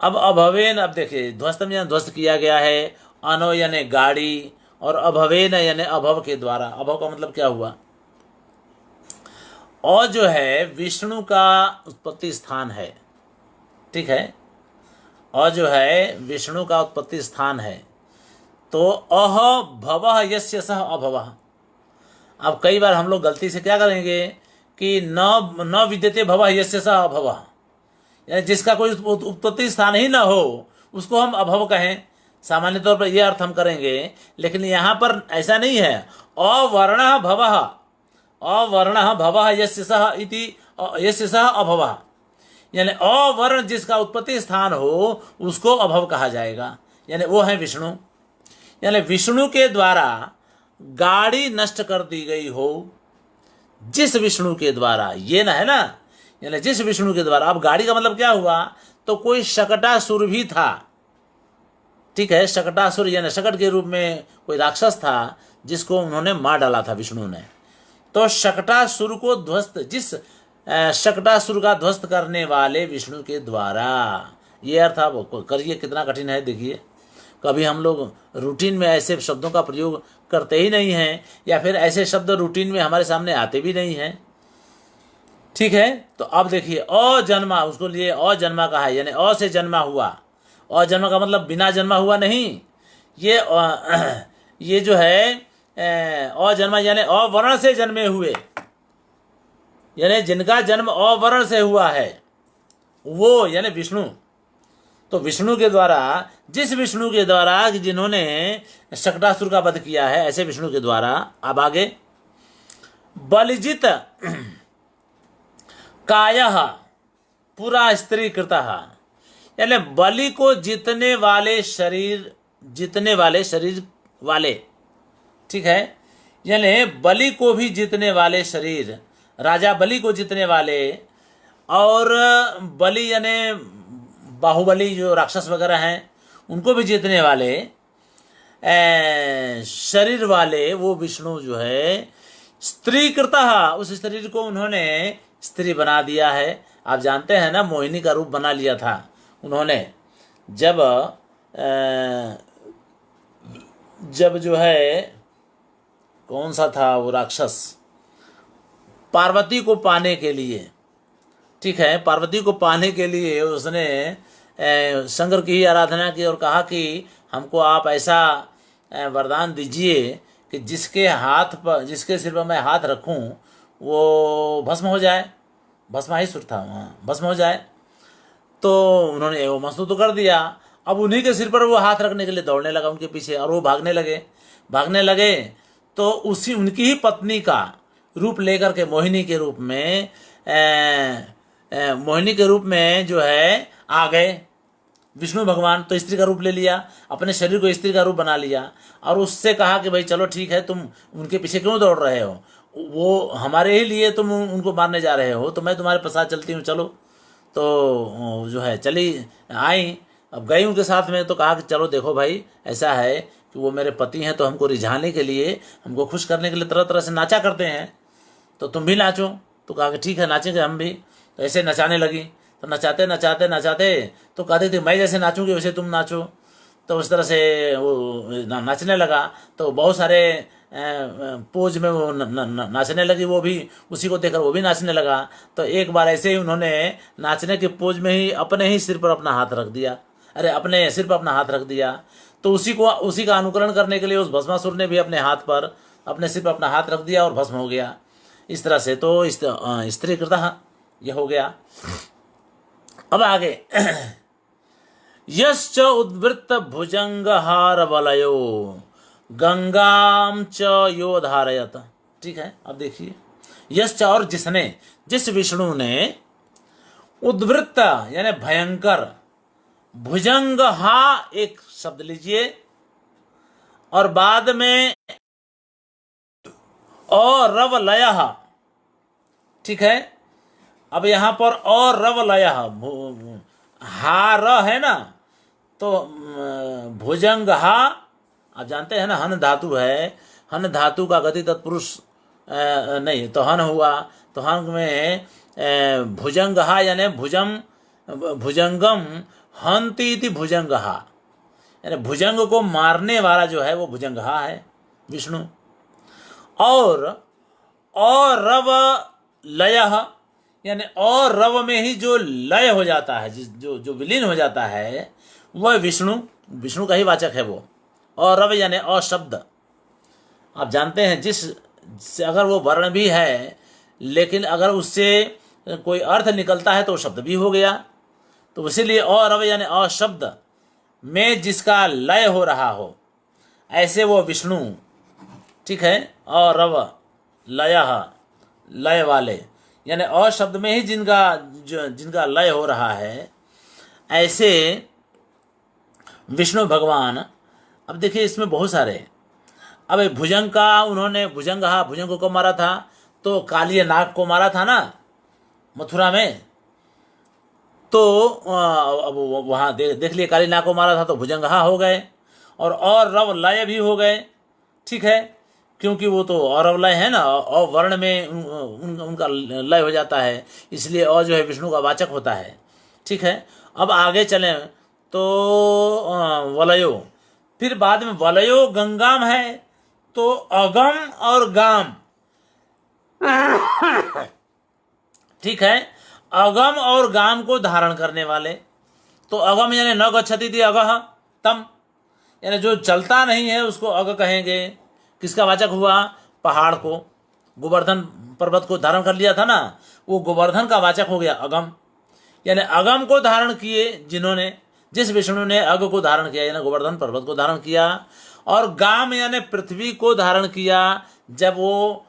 अब अभवेन, अब देखिए ध्वस्तम यानी ध्वस्त किया गया है, अनो यानी गाड़ी, और अभवेन यानी अभव के द्वारा। अभव का मतलब क्या हुआ, और जो है विष्णु का उत्पत्ति स्थान है, ठीक है, और जो है विष्णु का उत्पत्ति स्थान है। तो अह भवः यस्य सह अभवः। अब कई बार हम लोग गलती से क्या करेंगे कि न विद्यते भवः यस्य सह अभवः, यानी जिसका कोई उत्पत्ति स्थान ही ना हो उसको हम अभव कहें, सामान्य तौर पर यह अर्थ हम करेंगे। लेकिन यहाँ पर ऐसा नहीं है। अवर्णः भवः, अवर्णः भवः यस्य सह इति, यस्य सह अभवः, यानी अवर्ण जिसका उत्पत्ति स्थान हो उसको अभव कहा जाएगा, यानी वो है विष्णु। यानी विष्णु के द्वारा गाड़ी नष्ट कर दी गई हो, जिस विष्णु के द्वारा, ये ना है ना, यानी जिस विष्णु के द्वारा। अब गाड़ी का मतलब क्या हुआ, तो कोई शकटासुर भी था, ठीक है, शकटासुर यानी शकट के रूप में कोई राक्षस था जिसको उन्होंने मार डाला था विष्णु ने। तो शकटासुर को ध्वस्त, जिस शकटासुर का ध्वस्त करने वाले विष्णु के द्वारा, ये अर्थ आप करिए, कितना कठिन है देखिए। कभी हम लोग रूटीन में ऐसे शब्दों का प्रयोग करते ही नहीं हैं, या फिर ऐसे शब्द रूटीन में हमारे सामने आते भी नहीं हैं, ठीक है। तो अब देखिए अजन्मा, उसको लिए अजन्मा कहा है, यानी अ से जन्मा हुआ। अजन्मा का मतलब बिना जन्मा हुआ नहीं, ये जो है अजन्मा यानी अवर्ण से जन्मे हुए, यानी जिनका जन्म अवर्ण से हुआ है वो, यानी विष्णु। तो विष्णु के द्वारा, जिस विष्णु के द्वारा जिन्होंने शकटासुर का वध किया है, ऐसे विष्णु के द्वारा। अब आगे बलिजित कायः पुरा स्त्री कृतः, यानी बलि को जीतने वाले शरीर, जीतने वाले शरीर वाले, ठीक है, यानी बलि को भी जीतने वाले शरीर, राजा बलि को जीतने वाले, और बलि यानी बाहुबली जो राक्षस वगैरह हैं उनको भी जीतने वाले शरीर वाले वो विष्णु जो है स्त्री कृतः, उस शरीर को उन्होंने स्त्री बना दिया है। आप जानते हैं ना, मोहिनी का रूप बना लिया था उन्होंने, जब जो है कौन सा था वो राक्षस, पार्वती को पाने के लिए, ठीक है, पार्वती को पाने के लिए उसने शंकर की ही आराधना की और कहा कि हमको आप ऐसा वरदान दीजिए कि जिसके हाथ पर, जिसके सिर पर मैं हाथ रखूं वो भस्म हो जाए, भस्मासुर था वहाँ, भस्म हो जाए। तो उन्होंने वो मस्तूर तो कर दिया। अब उन्हीं के सिर पर वो हाथ रखने के लिए दौड़ने लगा उनके पीछे, और वो भागने लगे तो उसी उनकी ही पत्नी का रूप लेकर के मोहिनी के रूप में, मोहिनी के रूप में जो है आ गए विष्णु भगवान। तो स्त्री का रूप ले लिया, अपने शरीर को स्त्री का रूप बना लिया, और उससे कहा कि भाई चलो ठीक है, तुम उनके पीछे क्यों दौड़ रहे हो, वो हमारे ही लिए तुम उनको मारने जा रहे हो, तो मैं तुम्हारे पश्चात चलती हूँ, चलो। तो जो है चली आई, अब गई उनके साथ में। तो कहा कि चलो देखो भाई, ऐसा है कि वो मेरे पति हैं, तो हमको रिझाने के लिए, हमको खुश करने के लिए तरह तरह से नाचा करते हैं, तो तुम भी नाचो। तो कहा कि ठीक है नाचेंगे हम भी। तो ऐसे नचाने लगी, तो नचाते नचाते नचाते तो कहते थे मैं जैसे नाचूंगी वैसे तुम नाचो। तो उस तरह से वो नाचने लगा। तो बहुत सारे पोज में वो नाचने लगी, वो भी उसी को देखकर वो भी नाचने लगा। तो एक बार ऐसे ही उन्होंने नाचने के पोज में ही अपने ही सिर पर अपना हाथ रख दिया, अरे अपने सिर पर अपना हाथ रख दिया। तो उसी का अनुकरण करने के लिए उस भस्मासुर ने भी अपने हाथ पर अपने सिर पर अपना हाथ रख दिया और भस्म हो गया। इस तरह से तो स्त्री कृतः यह हो गया। अब आगे यश्च उद्वृत्त भुजंगहार वलयो गंगाम च यो धारयत। ठीक है, अब देखिए यश्च और जिसने, जिस विष्णु ने उद्वृत्त यानी भयंकर, भुजंगहा एक शब्द लीजिए और बाद में अरवलय, ठीक है। अब यहां पर अरवलय हार है ना, तो भुजंगहा आप जानते हैं ना, हन धातु है, हन धातु का गति तत्पुरुष नहीं तो हन हुआ, तो हन में भुजंगहा यानी भुजंगम हंति इति भुजंगहा, यानी भुजंग को मारने वाला जो है वो भुजंगहा है विष्णु। और रव लय यानी और रव में ही जो लय हो जाता है, जो विलीन हो जाता है वह विष्णु का ही वाचक है वो। और रव यानी अशब्द, आप जानते हैं जिस अगर वो वर्ण भी है लेकिन अगर उससे कोई अर्थ निकलता है तो शब्द भी हो गया। तो इसीलिए अरव यानी अशब्द में जिसका लय हो रहा हो, ऐसे वो विष्णु, ठीक है। अरव लय वाले यानी अशब्द में ही जिनका लय हो रहा है, ऐसे विष्णु भगवान। अब देखिए इसमें बहुत सारे, अब भुजंग का उन्होंने भुजंग को मारा था, तो कालिय नाग को मारा था ना मथुरा में, तो अब वहाँ देख लिए काली नाग को मारा था तो भुजंगहा हो गए, और रव लय भी हो गए, ठीक है, क्योंकि वो तो और लय है ना, और वर्ण में उनका लय हो जाता है, इसलिए और जो है विष्णु का वाचक होता है, ठीक है। अब आगे चलें तो वलयो, फिर बाद में वलयो गंगाम है, तो अगम और गाम, ठीक है, अगम और गाम को धारण करने वाले। तो अगम यानी न गच्छति थी अगह तम, यानी जो चलता नहीं है उसको अग कहेंगे। किसका वाचक हुआ? पहाड़ को, गोवर्धन पर्वत को धारण कर लिया था ना, वो गोवर्धन का वाचक हो गया अगम। यानी अगम को धारण किए जिन्होंने, जिस विष्णु ने अग को धारण किया यानी गोवर्धन पर्वत को धारण किया, और गाम यानी पृथ्वी को धारण किया जब वो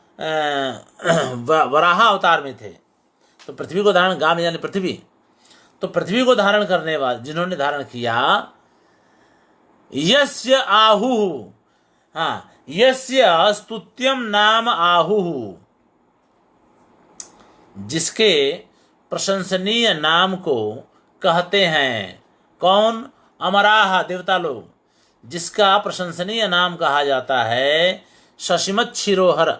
वराह अवतार में थे, तो पृथ्वी को धारण, गाम यानी पृथ्वी, तो पृथ्वी को धारण करने वाले जिन्होंने धारण किया, यस्य आहु, हाँ, यस्य स्तुत्यम नाम आहु, जिसके प्रशंसनीय नाम को कहते हैं। कौन? अमराह, देवता लोग, जिसका प्रशंसनीय नाम कहा जाता है शशिमत शिरोहर,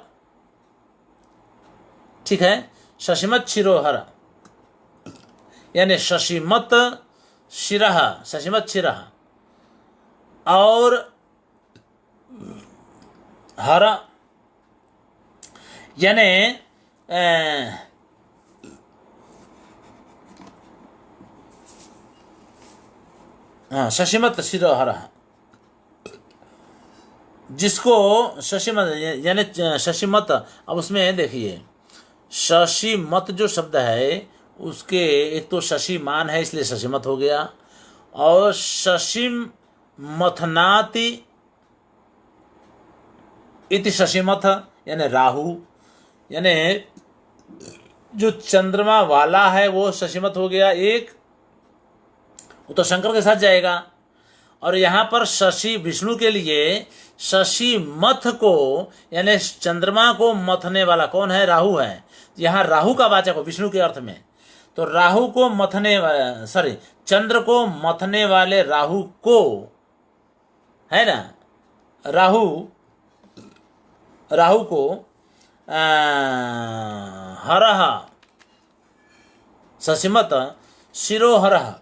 ठीक है, शशिमत शिरोहर यानी शशिमत शिरह, शशिमत शिरह, और हर यानी शशिमत शिरोहर, जिसको शशिमत यानी शशिमत। अब उसमें देखिए शशिमत जो शब्द है उसके एक तो शशिमान है इसलिए शशिमत हो गया, और शशिम मथनाति इति शशिमथ यानी राहु, यानी जो चंद्रमा वाला है वो शशिमत हो गया एक, वो तो शंकर के साथ जाएगा। और यहाँ पर शशि विष्णु के लिए शशि मथ को यानी चंद्रमा को मथने वाला कौन है? राहु है। यहाँ राहु का वाचक हो विष्णु के अर्थ में, तो राहु को मथने, सॉरी, चंद्र को मथने वाले राहु को, है ना, राहु को हरह शशिमत शिरोहरह,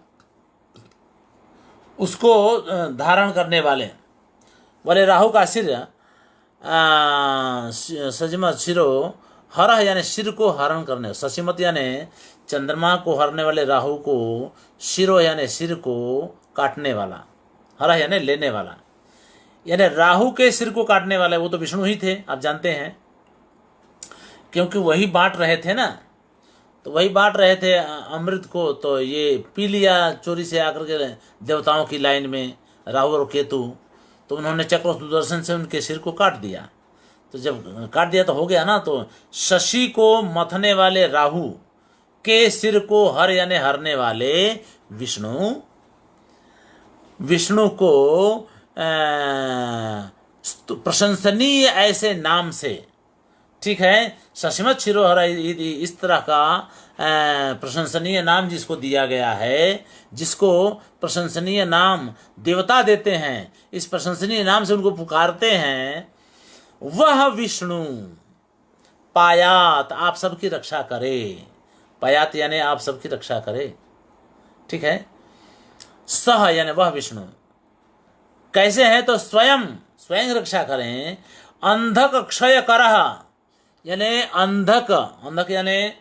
उसको धारण करने वाले राहु का सिर सजिमत शिरो हर यानी सिर को हरण करने, ससीमत यानी चंद्रमा को हरने वाले राहु को, शिरो यानी सिर को काटने वाला, हर यानी लेने वाला, यानी राहु के सिर को काटने वाले वो तो विष्णु ही थे, आप जानते हैं, क्योंकि वही बांट रहे थे ना, तो वही बांट रहे थे अमृत को, तो ये पी लिया चोरी से आकर के देवताओं की लाइन में राहु और केतु, तो उन्होंने चक्र सुदर्शन से उनके सिर को काट दिया। तो जब काट दिया तो हो गया ना, तो शशि को मथने वाले राहु के सिर को हर यानी हरने वाले विष्णु, विष्णु को प्रशंसनीय ऐसे नाम से, ठीक है, ससीमत शिरोहर इस तरह का प्रशंसनीय नाम जिसको दिया गया है, जिसको प्रशंसनीय नाम देवता देते हैं, इस प्रशंसनीय नाम से उनको पुकारते हैं, वह विष्णु पायात आप सबकी रक्षा करे, पायात यानी आप सबकी रक्षा करे, ठीक है, सह यानी वह विष्णु कैसे है, तो स्वयं स्वयं रक्षा करें, अंधक क्षय करह यानी अंधक, अंधक यानी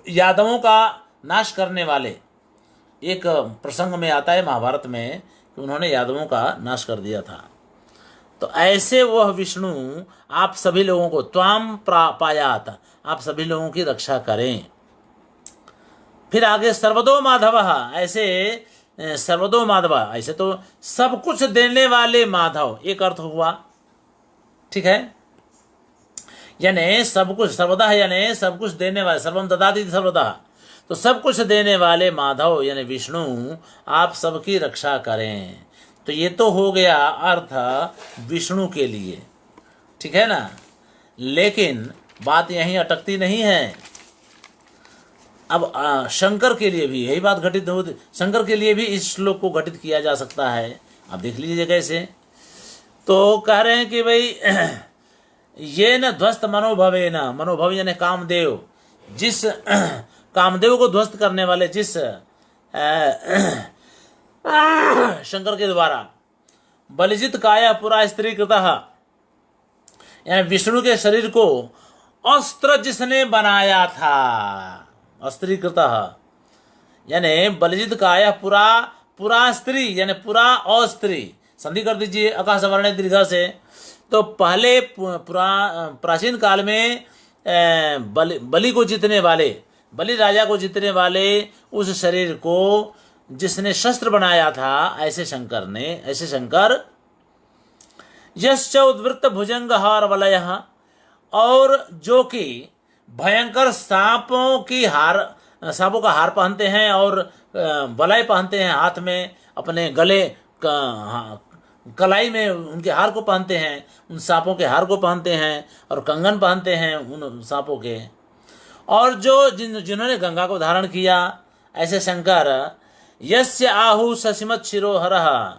यादवों का नाश करने वाले, एक प्रसंग में आता है महाभारत में कि उन्होंने यादवों का नाश कर दिया था, तो ऐसे वह विष्णु आप सभी लोगों को त्वाम पायात आप सभी लोगों की रक्षा करें। फिर आगे सर्वदो माधव, ऐसे सर्वदो माधव, ऐसे तो सब कुछ देने वाले माधव एक अर्थ हुआ, ठीक है, यानी सब कुछ, सर्वदा है यानी सब कुछ देने वाले, सर्वम ददाति सर्वदा, तो सब कुछ देने वाले माधव यानी विष्णु आप सबकी रक्षा करें। तो ये तो हो गया अर्थ विष्णु के लिए, ठीक है ना, लेकिन बात यहीं अटकती नहीं है, अब शंकर के लिए भी यही बात घटित होती, शंकर के लिए भी इस श्लोक को घटित किया जा सकता है, आप देख लीजिए कैसे। तो कह रहे हैं कि भाई ये न ध्वस्त मनोभवे न, मनोभव यानी कामदेव, जिस कामदेव को ध्वस्त करने वाले जिस शंकर के द्वारा बलिजित काया पुरा स्त्री कृतः, यानी विष्णु के शरीर को अस्त्र जिसने बनाया था, अस्त्री कृतः यानी बलिजित काया पुरा, पुरा स्त्री यानी पुरा अस्त्री, संधि कर दीजिए आकाश वर्ण दीर्घ से। तो पहले प्राचीन काल में बलि को जीतने वाले, बलि राजा को जीतने वाले उस शरीर को जिसने शस्त्र बनाया था, ऐसे शंकर ने, ऐसे शंकर यश्च उद्वृत्त भुजंग हार वलय, और जो कि भयंकर सांपों की हार, सांपों का हार पहनते हैं और वलय पहनते हैं हाथ में, अपने गले कलाई में उनके हार को पहनते हैं, उन सांपों के हार को पहनते हैं और कंगन पहनते हैं उन सांपों के, और जो जिन्होंने गंगा को धारण किया, ऐसे शंकर यस्य आहु ससीमत शिरोहरः,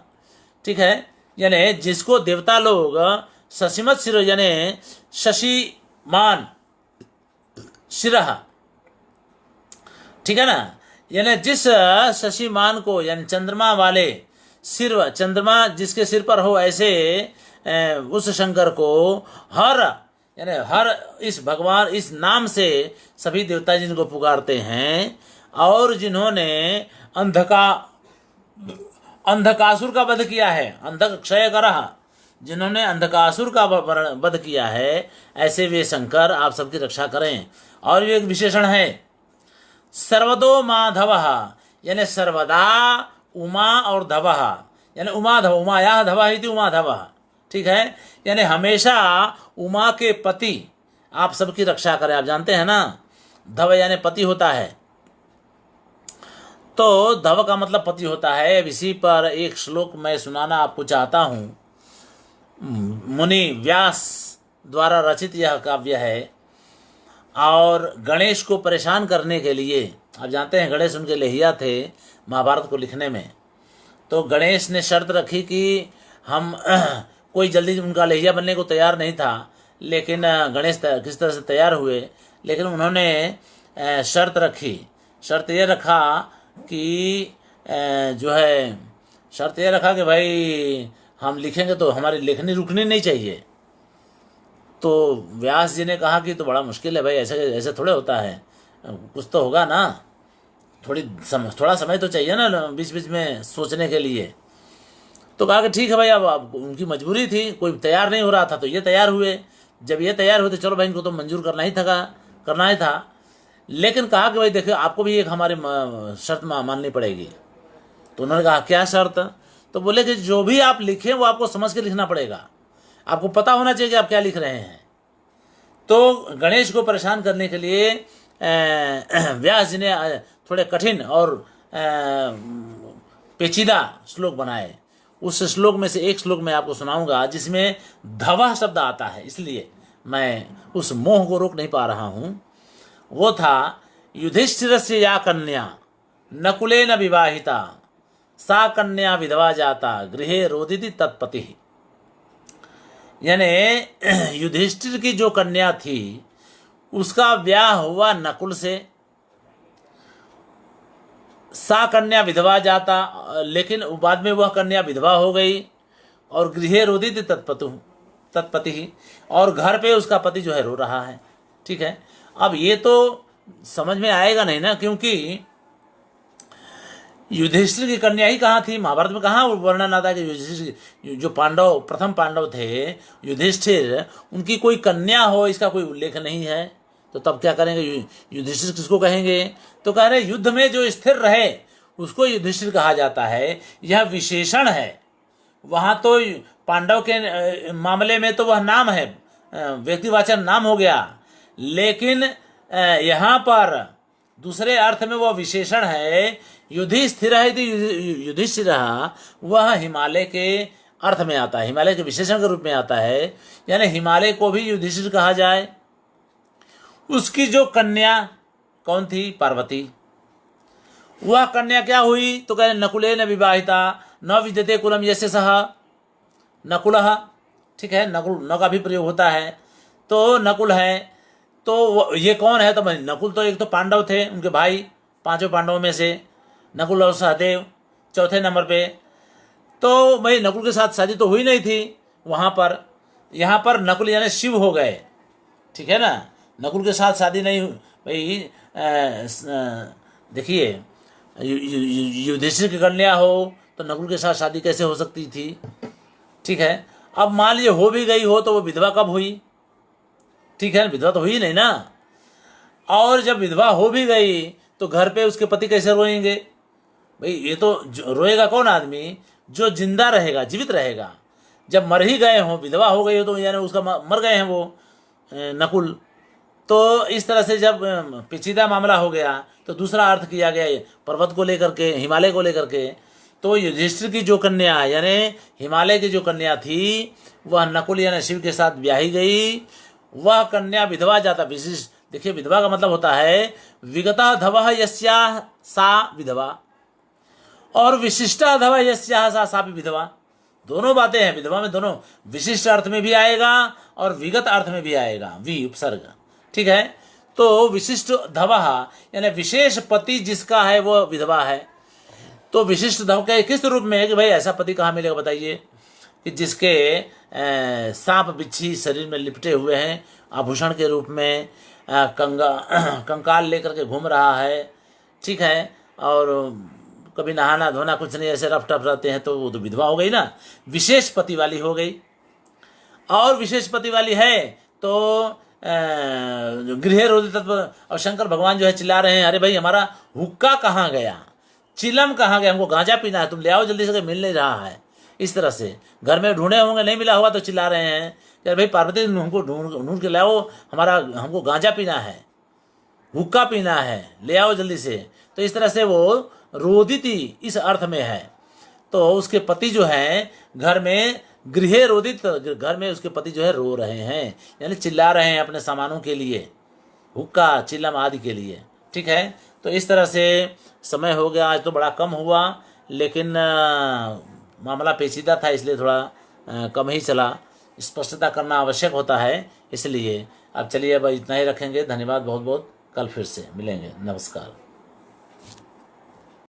ठीक है, यानी जिसको देवता लोग ससीमत शिरो यानी शशिमान शिरः, ठीक है ना, यानी जिस शशिमान को यानी चंद्रमा वाले सिर, चंद्रमा जिसके सिर पर हो, ऐसे उस शंकर को हर यानी हर इस भगवान इस नाम से सभी देवता जिनको पुकारते हैं, और जिन्होंने अंधकासुर का वध किया है, अंधक क्षय करह, जिन्होंने अंधकासुर का वध किया है, ऐसे वे शंकर आप सबकी रक्षा करें। और ये एक विशेषण है सर्वदो माधव, यानी सर्वदा उमा और धव, यानी उमा धव, उमाया धवा ही थी उमा धव, ठीक है, यानी हमेशा उमा के पति आप सबकी रक्षा करें। आप जानते हैं ना, धव यानी पति होता है, तो धव का मतलब पति होता है। अब इसी पर एक श्लोक मैं सुनाना आपको चाहता हूँ। मुनि व्यास द्वारा रचित यह काव्य है, और गणेश को परेशान करने के लिए, आप जानते हैं गणेश उनके लेहिया थे महाभारत को लिखने में, तो गणेश ने शर्त रखी कि हम कोई जल्दी उनका लेहिया बनने को तैयार नहीं था, लेकिन गणेश किस तरह से तैयार हुए, लेकिन उन्होंने शर्त रखी, शर्त ये रखा कि जो है शर्त ये रखा कि भाई हम लिखेंगे तो हमारी लेखनी रुकनी नहीं चाहिए, तो व्यास जी ने कहा कि तो बड़ा मुश्किल है भाई, ऐसे ऐसे थोड़े होता है, कुछ तो होगा ना, थोड़ा समय तो चाहिए ना बीच बीच में सोचने के लिए। तो कहा कि ठीक है भाई, अब उनकी मजबूरी थी, कोई तैयार नहीं हो रहा था तो ये तैयार हुए। जब ये तैयार हुए तो चलो भाई इनको तो मंजूर करना ही था। लेकिन कहा कि भाई देखो आपको भी एक हमारी शर्त माननी पड़ेगी। तो उन्होंने कहा क्या शर्त? तो बोले कि जो भी आप लिखें वो आपको समझ के लिखना पड़ेगा, आपको पता होना चाहिए कि आप क्या लिख रहे हैं। तो गणेश को परेशान करने के लिए व्यास जी ने थोड़े कठिन और पेचीदा श्लोक बनाए। उस श्लोक में से एक श्लोक मैं आपको सुनाऊंगा जिसमें धवः शब्द आता है, इसलिए मैं उस मोह को रोक नहीं पा रहा हूं। वो था, युधिष्ठिरस्य या कन्या नकुलेन विवाहिता, सा कन्या विधवा जाता, गृहे रोदिति तत्पति। यानी युधिष्ठिर की जो कन्या थी उसका ब्याह हुआ नकुल से, सा कन्या विधवा जाता, लेकिन बाद में वह कन्या विधवा हो गई, और गृहे रोदिति तत्पति, और घर पे उसका पति जो है रो रहा है। ठीक है, अब ये तो समझ में आएगा नहीं ना, क्योंकि युधिष्ठिर की कन्या ही कहाँ थी? महाभारत में कहाँ वर्णन आता है कि युधिष्ठिर जो प्रथम पांडव थे युधिष्ठिर, उनकी कोई कन्या हो, इसका कोई उल्लेख नहीं है। तो तब क्या करेंगे? युधिष्ठिर किसको कहेंगे? तो कह रहे युद्ध में जो स्थिर रहे उसको युधिष्ठिर कहा जाता है, यह विशेषण है। वहाँ तो पांडव के मामले में तो वह नाम है, व्यक्तिवाचक नाम हो गया, लेकिन यहाँ पर दूसरे अर्थ में वह विशेषण है। युधिष्ठिर है, युधिष्ठिर वह हिमालय के अर्थ में आता है, हिमालय के विशेषण के रूप में आता है, यानी हिमालय को भी युधिष्ठिर कहा जाए। उसकी जो कन्या कौन थी? पार्वती। वह कन्या क्या हुई? तो कह रहे नकुलेन विवाहिता, न विद्यते कुलम यस्य सह नकुलः। ठीक है, नकुल न का भी प्रयोग होता है, तो नकुल है। तो ये कौन है? तो नकुल तो एक तो पांडव थे, उनके भाई, पांचों पांडवों में से नकुल और सहदेव चौथे नंबर पे। तो भाई नकुल के साथ शादी तो हुई नहीं थी वहाँ पर, यहाँ पर नकुल यानी शिव हो गए। ठीक है ना, नकुल के साथ शादी नहीं हुई भाई। देखिए, युधिष्ठिर की कन्या हो तो नकुल के साथ शादी कैसे हो सकती थी? ठीक है, अब मान लीजिए हो भी गई हो तो वो विधवा कब हुई? ठीक है, विधवा तो हुई नहीं ना। और जब विधवा हो भी गई तो घर पे उसके पति कैसे रोएंगे? भाई ये तो रोएगा कौन आदमी? जो जिंदा रहेगा, जीवित रहेगा। जब मर ही गए हों, विधवा हो गई हो तो यानी उसका मर गए हैं वो नकुल। तो इस तरह से जब पेचीदा मामला हो गया तो दूसरा अर्थ किया गया पर्वत को लेकर के, हिमालय को लेकर के। तो युधिष्ठिर की जो कन्या यानी हिमालय की जो कन्या थी वह नकुल यानी शिव के साथ ब्याही गई। वह कन्या विधवा जाता। विशिष्ट देखिए, विधवा का मतलब होता है विगता धवः यस्याः सा विधवा, और विशिष्टा धवः यस्याः सा भी विधवा। दोनों बातें हैं विधवा में, दोनों विशिष्ट अर्थ में भी आएगा और विगत अर्थ में भी आएगा, वी उपसर्ग। ठीक है, तो विशिष्ट धवः यानी विशेष पति जिसका है वो विधवा है। तो विशिष्ट धव के किस रूप में है कि भाई ऐसा पति कहाँ मिलेगा बताइए, कि जिसके सांप बिच्छी शरीर में लिपटे हुए हैं, आभूषण के रूप में कंकाल लेकर के घूम रहा है। ठीक है, और कभी नहाना धोना कुछ नहीं, ऐसे रफ टफ रहते हैं, तो वो तो विधवा हो गई ना, विशेष पति वाली हो गई। और विशेष पति वाली है तो गृह रोदित। और शंकर भगवान जो है चिल्ला रहे हैं, अरे भाई हमारा हुक्का कहाँ गया, चिलम कहाँ गया, हमको गांजा पीना है, तुम ले आओ जल्दी से, मिल नहीं रहा है। इस तरह से घर में ढूंढे होंगे, नहीं मिला होगा तो चिल्ला रहे हैं कि अरे भाई पार्वती हमको ढूंढ के लाओ, हमको गांजा पीना है, हुक्का पीना है, ले आओ जल्दी से। तो इस तरह से वो रोदिति इस अर्थ में है। तो उसके पति जो है घर में गृह रोदित, घर में उसके पति जो है रो रहे हैं, यानी चिल्ला रहे हैं अपने सामानों के लिए, हुक्का चिल्लम आदि के लिए। ठीक है, तो इस तरह से समय हो गया, आज तो बड़ा कम हुआ, लेकिन मामला पेचीदा था इसलिए थोड़ा कम ही चला। स्पष्टता करना आवश्यक होता है, इसलिए अब चलिए अब इतना ही रखेंगे। धन्यवाद बहुत बहुत, कल फिर से मिलेंगे। नमस्कार।